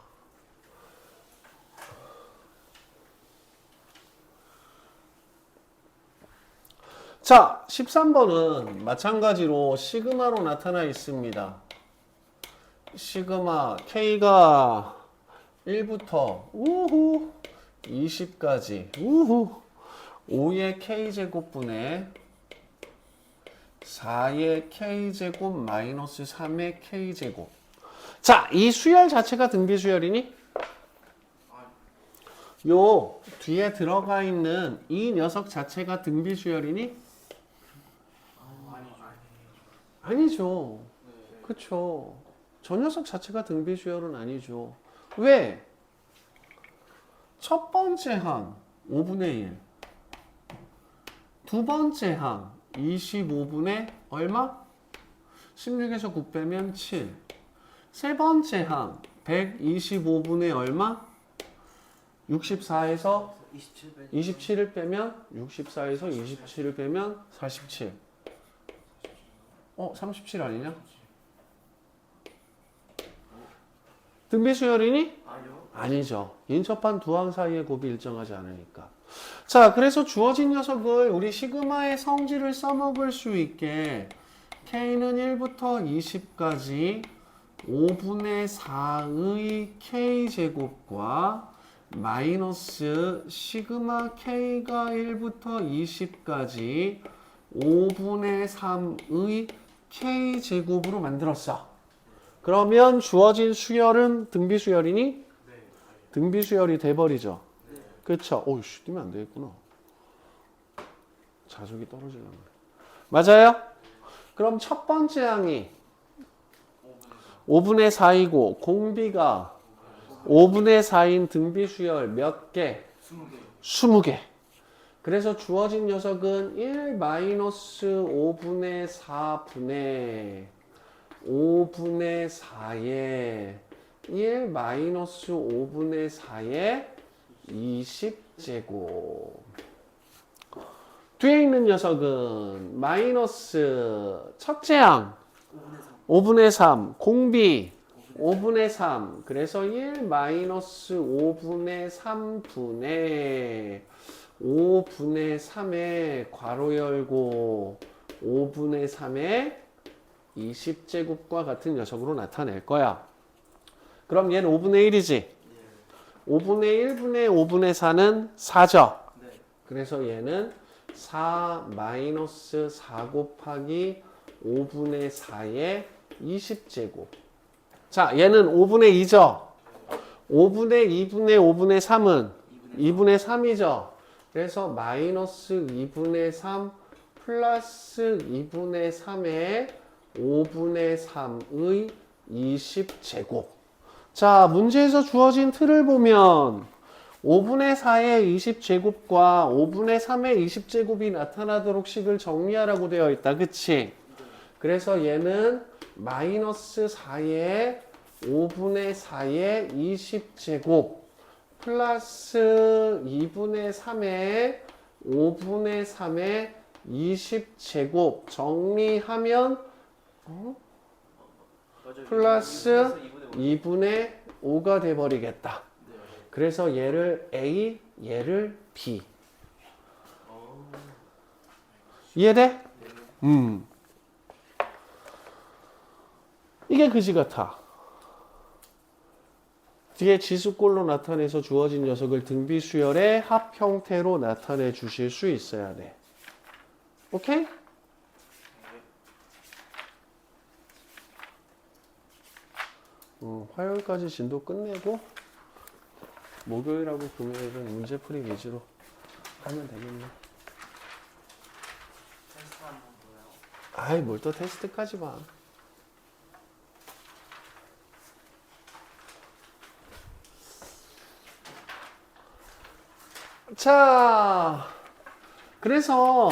자, 13번은 마찬가지로 시그마로 나타나 있습니다. 시그마 K가 1부터 우후 20까지 우후 5의 K제곱분의 4의 K제곱 마이너스 3의 K제곱. 자, 이 수열 자체가 등비 수열이니? 요 뒤에 들어가 있는 이 녀석 자체가 등비 수열이니? 아니죠. 그쵸. 저 녀석 자체가 등비 수열은 아니죠. 왜? 첫 번째 항 5분의 1. 두 번째 항 25분의 얼마? 16에서 9 빼면 7. 세 번째 항 125분의 얼마? 64에서 27을 빼면 64에서 27을 빼면 47. 37 아니냐? 등비수열이니? 아니요. 아니죠. 인접한 두 항 사이의 곱이 일정하지 않으니까. 자, 그래서 주어진 녀석을 우리 시그마의 성질을 써먹을 수 있게 K는 1부터 20까지 5분의 4의 K제곱과 마이너스 시그마 K가 1부터 20까지 5분의 3의 K제곱으로 만들었어. 그러면 주어진 수열은 등비수열이니? 네. 등비수열이 돼버리죠. 네. 그쵸? 오이씨, 뛰면 안 되겠구나. 자석이 떨어지려면. 맞아요? 그럼 첫 번째 항이 5분의 4이고 공비가 5분의 4인 등비수열 몇 개? 20개. 20개. 그래서 주어진 녀석은 1-5분의 4분의 5분의 4에 1-5분의 4에 20제곱. 뒤에 있는 녀석은 마이너스 첫째 항 5분의 3, 공비 5분의 3. 그래서 1-5분의 3분의 5분의 3에 괄호 열고 5분의 3에 20제곱과 같은 녀석으로 나타낼 거야. 그럼 얘는 5분의 1이지? 5분의 1분의 5분의 4는 4죠? 네. 그래서 얘는 4 마이너스 4 곱하기 5분의 4의 20제곱. 자, 얘는 5분의 2죠? 5분의 2분의 5분의 3은 2분의 3이죠? 그래서 마이너스 2분의 3 플러스 2분의 3의 5분의 3의 20제곱. 자, 문제에서 주어진 틀을 보면 5분의 4의 20제곱과 5분의 3의 20제곱이 나타나도록 식을 정리하라고 되어 있다. 그치? 그래서 얘는 마이너스 4의 5분의 4의 20제곱 플러스 2분의 3의 5분의 3의 20제곱 정리하면 맞아요. 플러스 2분의 2분의 5가 돼버리겠다. 네. 그래서 얘를 A, 얘를 B. 이해돼? 이게 그지 같아. 뒤에 지수꼴로 나타내서 주어진 녀석을 등비수열의 합 형태로 나타내 주실 수 있어야 돼. 오케이? 화요일까지 진도 끝내고 목요일하고 금요일은 문제풀이 위주로 하면 되겠네. 테스트 한번 보여요. 아이, 뭘 또 테스트까지 봐. 자, 그래서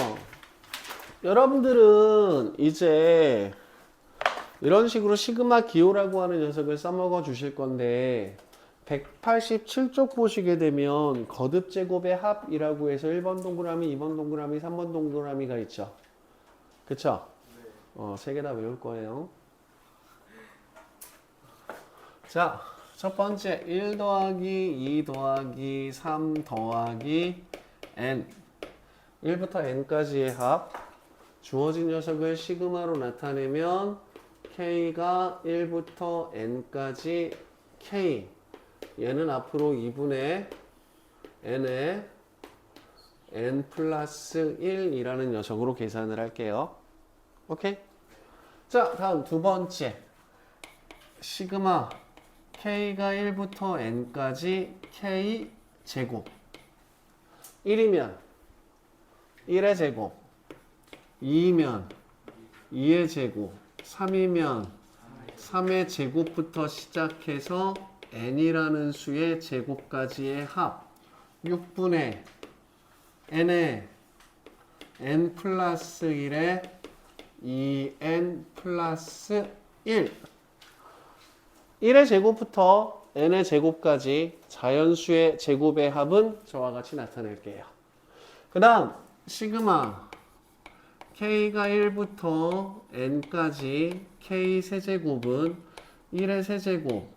여러분들은 이제 이런 식으로 시그마 기호라고 하는 녀석을 써먹어 주실 건데 187쪽 보시게 되면 거듭 제곱의 합이라고 해서 1번 동그라미, 2번 동그라미, 3번 동그라미가 있죠. 그쵸? 세 개 다 외울 거예요. 자, 첫 번째 1 더하기 2 더하기 3 더하기 n 1부터 n까지의 합. 주어진 녀석을 시그마로 나타내면 k가 1부터 n까지 k. 얘는 앞으로 2분의 n에 n 플러스 1이라는 녀석으로 계산을 할게요. 오케이? 자, 다음 두 번째. 시그마 k가 1부터 n까지 k 제곱. 1이면 1의 제곱, 2이면 2의 제곱, 3이면 3의 제곱부터 시작해서 n이라는 수의 제곱까지의 합. 6분의 n에 n 플러스 1에 2n 플러스 1 1의 제곱부터 n의 제곱까지 자연수의 제곱의 합은 저와 같이 나타낼게요. 그 다음 시그마 k가 1부터 n까지 k 세제곱은 1의 세제곱,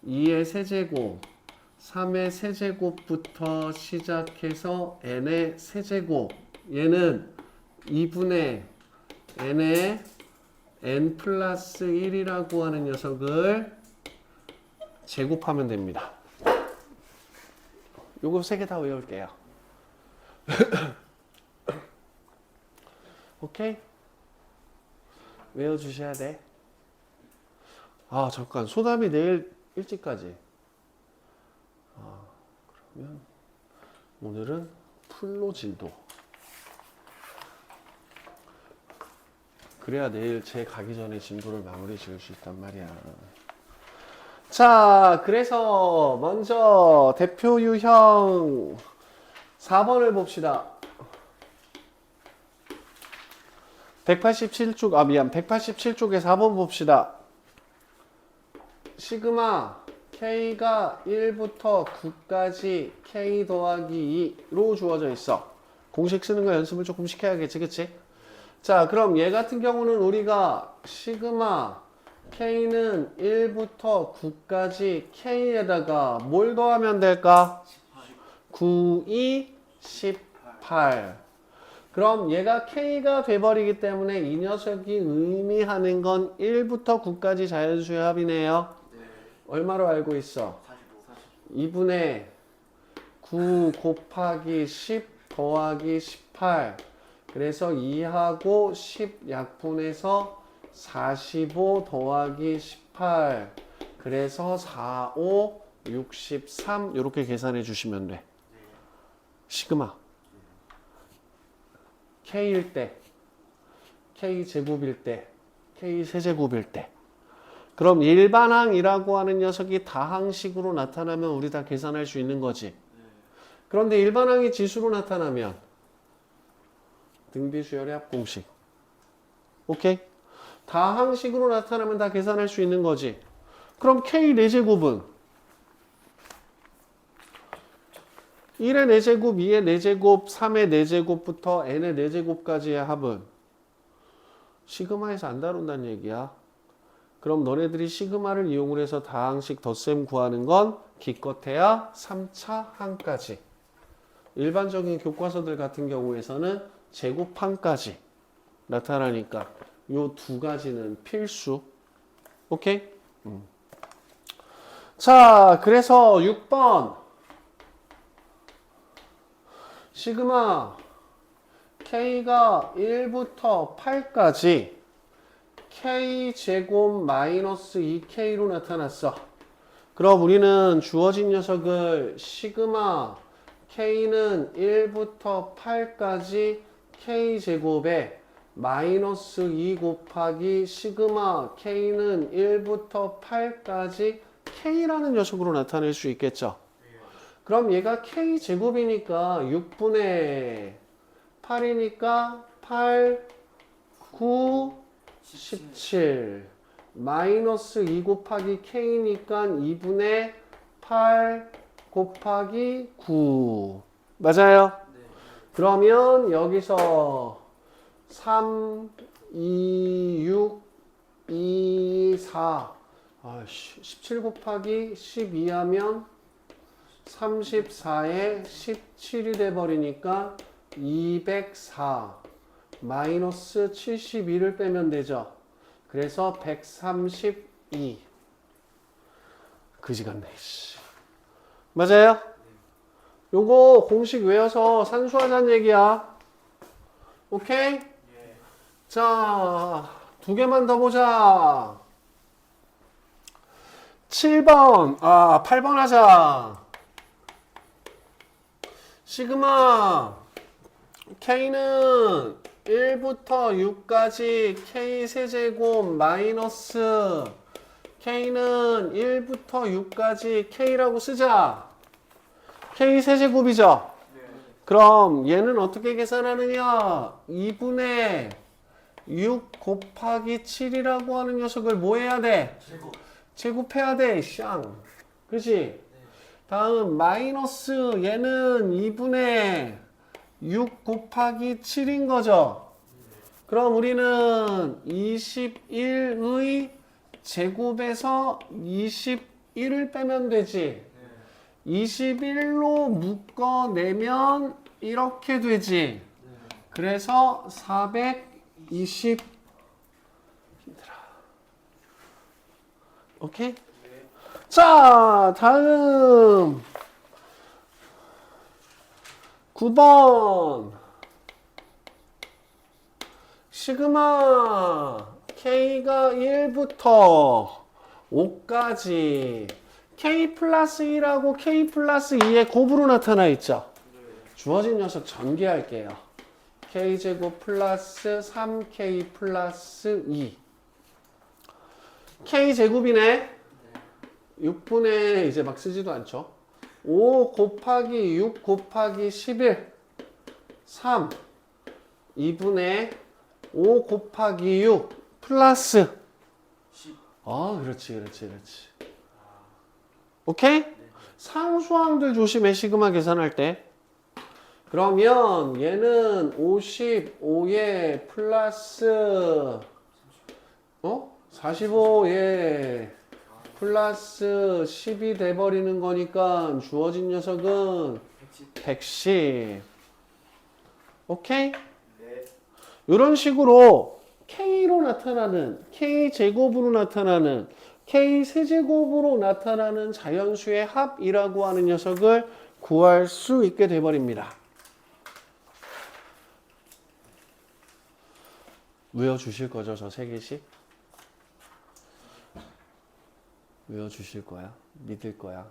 2의 세제곱, 3의 세제곱부터 시작해서 n의 세제곱 얘는 2분의 n의 n 플러스 1이라고 하는 녀석을 제곱하면 됩니다. 요거 3개 다 외울게요. 오케이? 외워주셔야 돼. 아 잠깐 소담이 내일 일찍까지. 그러면 오늘은 풀로 진도. 그래야 내일 제 가기 전에 진도를 마무리 지을 수 있단 말이야. 자, 그래서 먼저 대표 유형 4번을 봅시다. 187쪽에 4번 봅시다. 시그마 K가 1부터 9까지 K 더하기 2로 주어져 있어. 공식 쓰는 거 연습을 조금 시켜야겠지, 그치? 자, 그럼 얘 같은 경우는 우리가 시그마 K는 1부터 9까지 K에다가 뭘 더하면 될까? 9, 2, 18. 그럼 얘가 K가 돼버리기 때문에 이 녀석이 의미하는 건 1부터 9까지 자연수의 합이네요. 얼마로 알고 있어? 2분의 9 곱하기 10 더하기 18. 그래서 2하고 10 약분해서 45 더하기 18. 그래서 4, 5, 63 이렇게 계산해 주시면 돼. 시그마 K일 때, K 제곱일 때, K 세제곱일 때. 그럼 일반항이라고 하는 녀석이 다항식으로 나타나면 우리 다 계산할 수 있는 거지. 그런데 일반항이 지수로 나타나면 등비수열의 합공식. 오케이? 다항식으로 나타나면 다 계산할 수 있는 거지. 그럼 K 4제곱은 1의 4제곱, 2의 4제곱, 3의 4제곱부터 n의 4제곱까지의 합은 시그마에서 안 다룬다는 얘기야. 그럼 너네들이 시그마를 이용을 해서 다항식 덧셈 구하는 건 기껏해야 3차 항까지. 일반적인 교과서들 같은 경우에서는 제곱항까지 나타나니까 요 두 가지는 필수. 오케이? 자, 그래서 6번 시그마 K가 1부터 8까지 K제곱 마이너스 2K로 나타났어. 그럼 우리는 주어진 녀석을 시그마 K는 1부터 8까지 K제곱에 마이너스 2 곱하기 시그마 K는 1부터 8까지 K라는 녀석으로 나타낼 수 있겠죠. 그럼 얘가 K제곱이니까 6분의 8이니까 8, 9, 17 마이너스 2 곱하기 K니까 2분의 8 곱하기 9 맞아요? 네. 그러면 여기서 3, 2, 6, 2, 4 17 곱하기 12 하면 34에 17이 돼버리니까 204 마이너스 72를 빼면 되죠. 그래서 132 그지 같네. 맞아요? 요거 공식 외워서 산수하자는 얘기야. 오케이? 자, 2개만 더 보자. 8번 하자. 시그마 K는 1부터 6까지 K 세제곱 마이너스 K는 1부터 6까지 K라고 쓰자. K 세제곱이죠? 네. 그럼 얘는 어떻게 계산하느냐? 2분의 6 곱하기 7이라고 하는 녀석을 뭐 해야 돼? 제곱. 제곱해야 돼. 샹. 그치? 다음 마이너스 얘는 2분의 6 곱하기 7인 거죠. 그럼 우리는 21의 제곱에서 21을 빼면 되지. 21로 묶어내면 이렇게 되지. 그래서 420. 힘들어. 오케이? 자, 다음 9번 시그마 K가 1부터 5까지 K 플러스 1하고 K 플러스 2의 곱으로 나타나 있죠. 주어진 녀석 전개할게요. K제곱 플러스 3K 플러스 2 K제곱이네. 6분의 이제 막 쓰지도 않죠. 5 곱하기 6 곱하기 11 3 2분의 5 곱하기 6 플러스 10. 그렇지. 오케이? 상수항들 조심해. 시그마 계산할 때. 그러면 얘는 55에 플러스 45에 플러스 10이 돼버리는 거니까 주어진 녀석은 110. 오케이? 네. 이런 식으로 K로 나타나는, K제곱으로 나타나는, K세제곱으로 나타나는 자연수의 합이라고 하는 녀석을 구할 수 있게 돼버립니다. 외워주실 거죠? 저 3개씩? 외워주실 거야? 믿을 거야?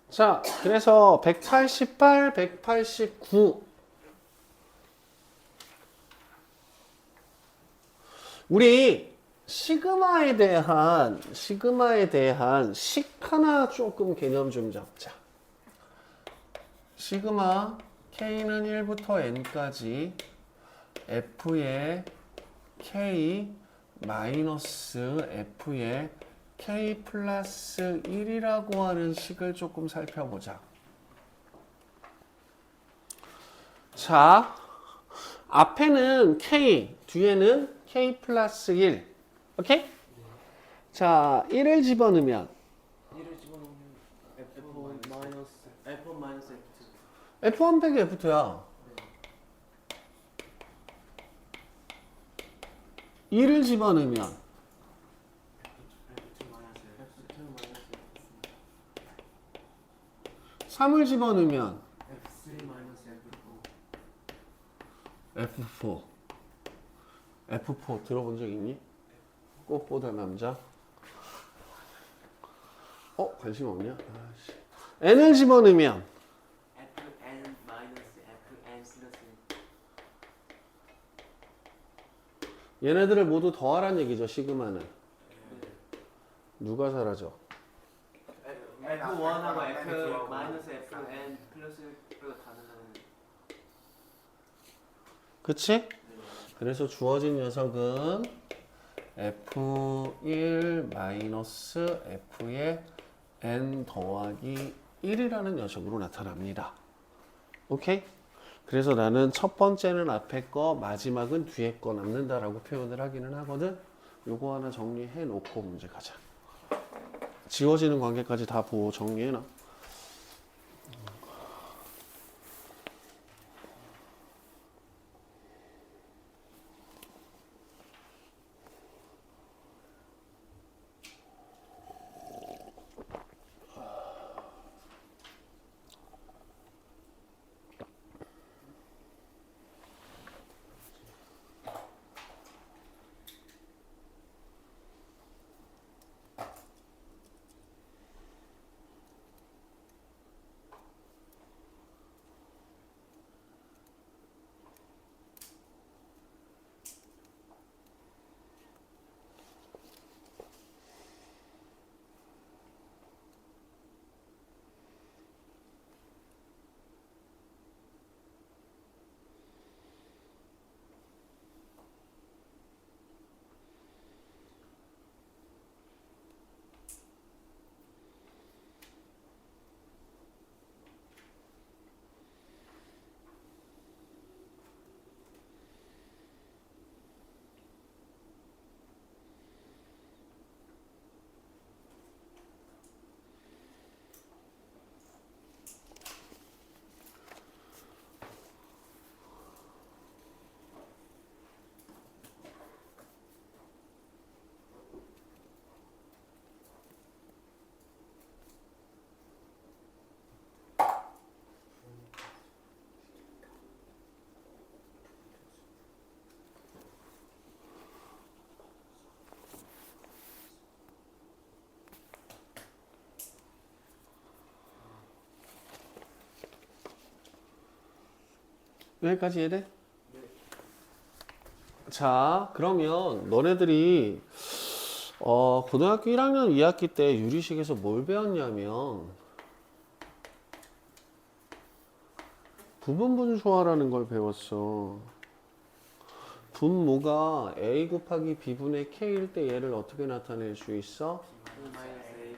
자, 그래서 188, 189 우리 시그마에 대한 식 하나 조금 개념 좀 잡자. 시그마 K는 1부터 N까지 F의 K 마이너스 F의 K 플러스 1이라고 하는 식을 조금 살펴보자. 자, 앞에는 K, 뒤에는 K 플러스 1. 오케이? 자, 1을 집어넣으면 1을 집어넣으면 F1 마이너스 F2. F1 빼기 F2야. 2를 집어넣으면 F2 마이너스 3을 집어넣으면 F3 마이너스 F4. F4 들어본 적 있니? 꽃보다 남자? 관심 없냐? 아씨. N을 집어넣으면 FN 마이너스 FN 플러스 얘네들을 모두 더하란 얘기죠. 시그마는. 누가 사라져? F1하고 F 마이너스 FN 플러스가 가능한. 그치? 그래서 주어진 녀석은 F1 마이너스 F의 N 더하기 1이라는 녀석으로 나타납니다. 오케이? 그래서 나는 첫 번째는 앞에 거, 마지막은 뒤에 거 남는다라고 표현을 하기는 하거든. 요거 하나 정리해 놓고 문제 가자. 지워지는 관계까지 다 보고 정리해 놔. 여기까지 이해돼? 자, 그러면 너네들이 고등학교 1학년 2학기 때 유리식에서 뭘 배웠냐면 부분분수화라는 걸 배웠어. 분모가 a 곱하기 b분의 k일 때 얘를 어떻게 나타낼 수 있어?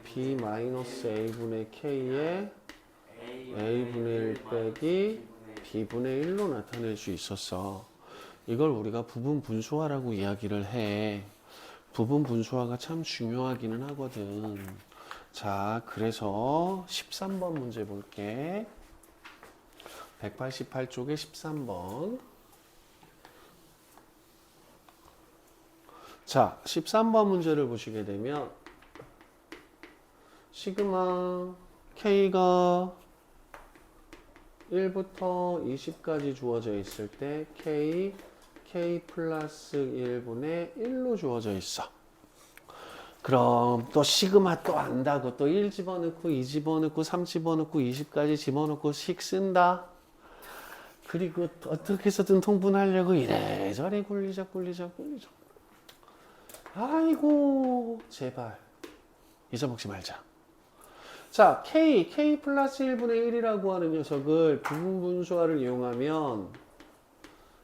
b-a분의 k에 a분의 1 빼기 b분의 1로 나타낼 수 있었어. 이걸 우리가 부분분수화라고 이야기를 해. 부분분수화가 참 중요하기는 하거든. 자, 그래서 13번 문제 볼게. 188쪽에 13번. 자, 13번 문제를 보시게 되면 시그마 K가 1부터 20까지 주어져 있을 때 K 플러스 1분의 1로 주어져 있어. 그럼 또 시그마 또 안다고 또 1 집어넣고 2 집어넣고 3 집어넣고 20까지 집어넣고 식 쓴다. 그리고 어떻게 해서든 통분하려고 이래저래 굴리자. 아이고 제발 잊어먹지 말자. 자, K 플러스 1분의 1이라고 하는 녀석을 부분분수화를 이용하면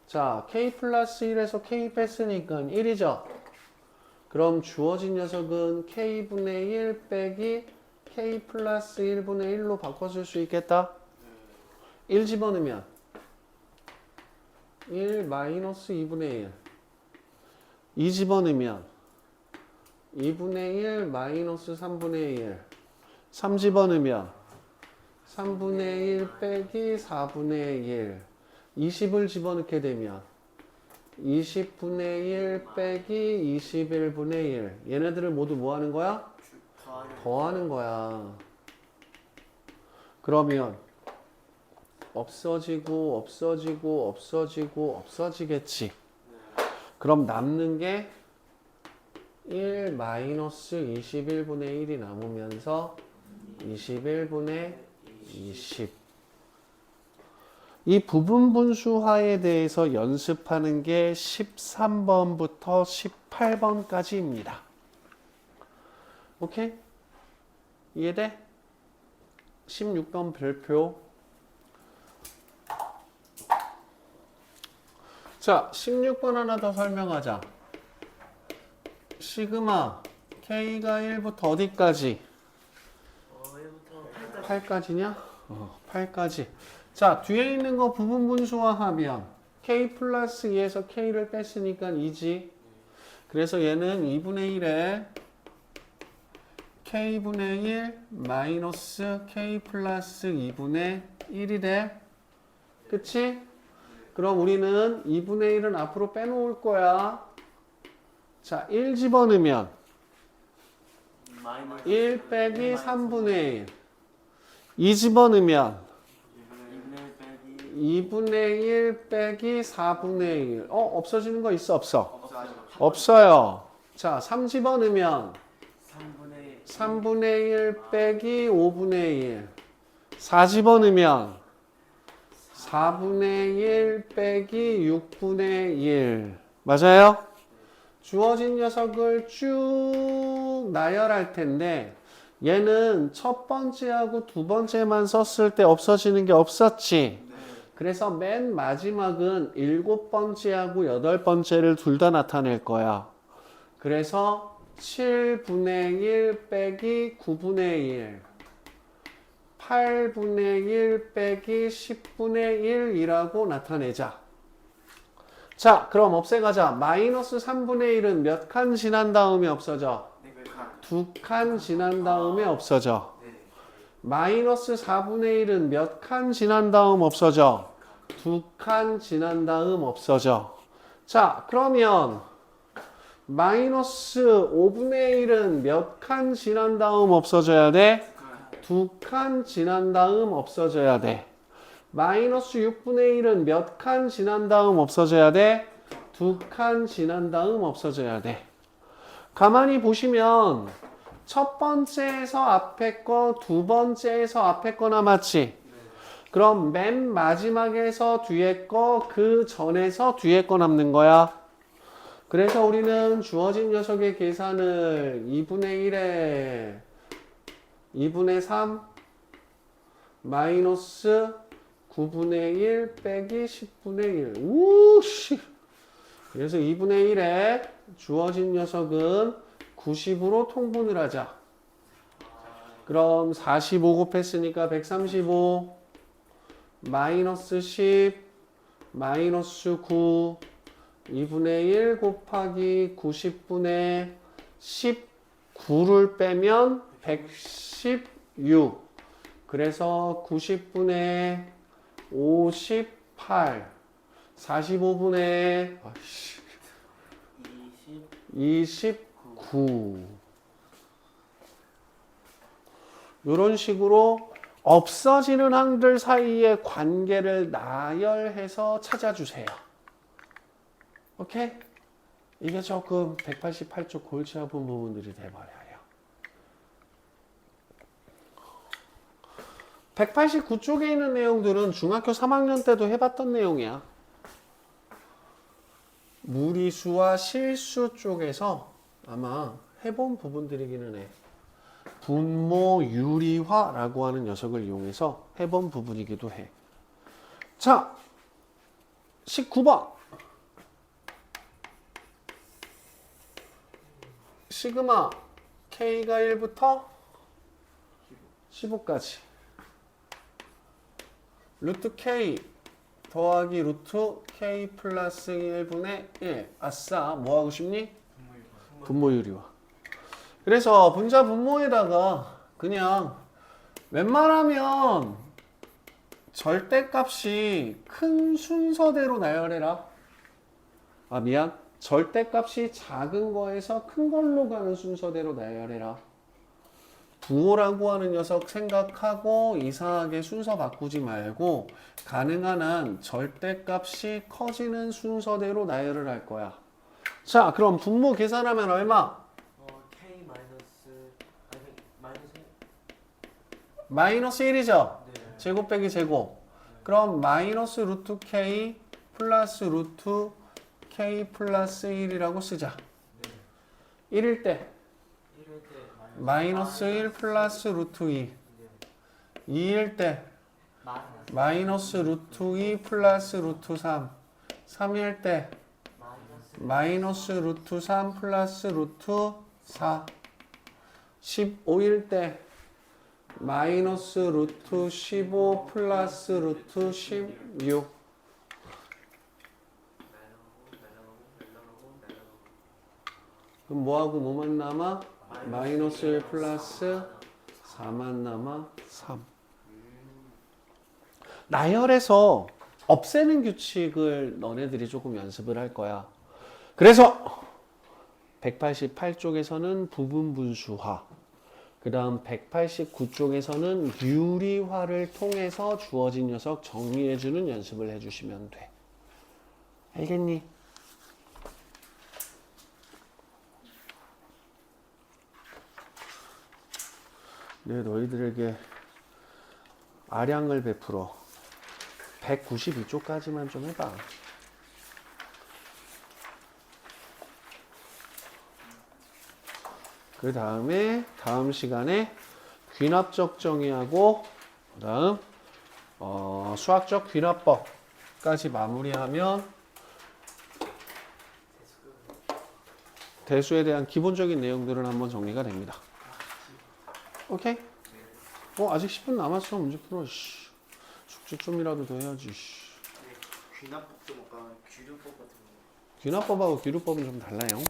자, K 플러스 1에서 K 뺐으니까 1이죠. 그럼 주어진 녀석은 K분의 1 빼기 K 플러스 1분의 1로 바꿔줄 수 있겠다. 1 집어넣으면 1 마이너스 2분의 1. 2 집어넣으면 2분의 1 마이너스 3분의 1. 3 집어넣으면 3분의 1 빼기 4분의 1. 20을 집어넣게 되면 20분의 1 빼기 21분의 1. 얘네들을 모두 뭐 하는 거야? 더하는 거야. 그러면 없어지겠지. 그럼 남는 게 1 마이너스 21분의 1이 남으면서 21분의 20. 이 부분분수화에 대해서 연습하는 게 13번부터 18번까지입니다. 오케이? 이해돼? 16번 별표. 자, 16번 하나 더 설명하자. 시그마 K가 1부터 어디까지? 8까지냐? 8까지. 자, 뒤에 있는 거 부분분수화하면 K 플러스 2에서 K를 뺐으니까 2지. 그래서 얘는 2분의 1에 K분의 1 마이너스 K 플러스 2분의 1이 돼. 그치? 그럼 우리는 2분의 1은 앞으로 빼놓을 거야. 자, 1 집어넣으면 1 빼기 3분의 1. 2 집어넣으면 2분의 1 빼기 4분의 1. 없어지는 거 있어? 없어? 없어요. 자, 3 집어넣으면 3분의 1 빼기 5분의 1. 4 집어넣으면 4분의 1 빼기 6분의 1. 맞아요? 주어진 녀석을 쭉 나열할 텐데 얘는 첫 번째하고 두 번째만 썼을 때 없어지는 게 없었지. 그래서 맨 마지막은 7번째하고 8번째를 둘 다 나타낼 거야. 그래서 7분의 1 빼기 9분의 1, 8분의 1 빼기 10분의 1이라고 나타내자. 자, 그럼 없애가자. 마이너스 3분의 1은 몇 칸 지난 다음에 없어져? 2칸 지난 다음에 없어져. 마이너스 4분의 1은 몇 칸 지난 다음 없어져? 2칸 지난 다음 없어져. 자, 그러면 마이너스 5분의 1은 몇 칸 지난 다음 없어져야 돼? 2칸 지난 다음 없어져야 돼. 마이너스 6분의 1은 몇 칸 지난 다음 없어져야 돼? 2칸 지난 다음 없어져야 돼. 가만히 보시면 첫 번째에서 앞에 거, 두 번째에서 앞에 거 남았지? 그럼 맨 마지막에서 뒤에 거, 그 전에서 뒤에 거 남는 거야. 그래서 우리는 주어진 녀석의 계산을 2분의 1에 2분의 3 마이너스 9분의 1 빼기 10분의 1. 우씨. 그래서 2분의 1에 주어진 녀석은 90으로 통분을 하자. 그럼 45 곱했으니까 135 마이너스 10 마이너스 9 2분의 1 곱하기 90분의 19를 빼면 116. 그래서 90분의 58 45분의 29. 이런 식으로 없어지는 항들 사이의 관계를 나열해서 찾아주세요. 오케이? 이게 조금 188쪽 골치 아픈 부분들이 돼버려요. 189쪽에 있는 내용들은 중학교 3학년 때도 해봤던 내용이야. 무리수와 실수 쪽에서 아마 해본 부분들이기는 해. 분모 유리화라고 하는 녀석을 이용해서 해본 부분이기도 해. 자, 19번. 시그마 K가 1부터 15까지. 루트 K 더하기 루트 K 플러스 1분의 1. 아싸, 뭐 하고 싶니? 분모 유리화. 그래서 분자 분모에다가 그냥 웬만하면 절대값이 큰 순서대로 나열해라. 아, 미안. 절대값이 작은 거에서 큰 걸로 가는 순서대로 나열해라. 부호라고 하는 녀석 생각하고 이상하게 순서 바꾸지 말고 가능한 한 절대값이 커지는 순서대로 나열을 할 거야. 자, 그럼 분모 계산하면 얼마? K 마이너스 1이죠? 네. 제곱 빼기 제곱. 그럼 마이너스 루트 K 플러스 루트 K 플러스 1이라고 쓰자. 네. 1일 때 1일 때 마이너스 1 플러스 루트 2. 2일 때 마이너스 루트 2 플러스 루트 3. 3일 때 마이너스 루트 3 플러스 루트 4. 15일 때 마이너스 루트 15 플러스 루트 16. 그럼 뭐하고 뭐만 남아? 마이너스 1 플러스 4만 남아 3. 나열해서 없애는 규칙을 너네들이 조금 연습을 할 거야. 그래서 188쪽에서는 부분 분수화, 그 다음 189쪽에서는 유리화를 통해서 주어진 녀석 정리해주는 연습을 해주시면 돼. 알겠니? 네, 너희들에게 아량을 베풀어 192쪽까지만 좀 해봐. 그 다음에 다음 시간에 귀납적 정의하고 그 다음 수학적 귀납법까지 마무리하면 대수에 대한 기본적인 내용들은 한번 정리가 됩니다. 오케이? 아직 10분 남았어. 문제 풀어. 씨. 숙제 좀이라도 더 해야지. 씨. 귀납법 좀 아까 규류법 같은 거. 귀납법하고 기류법은 좀 달라요.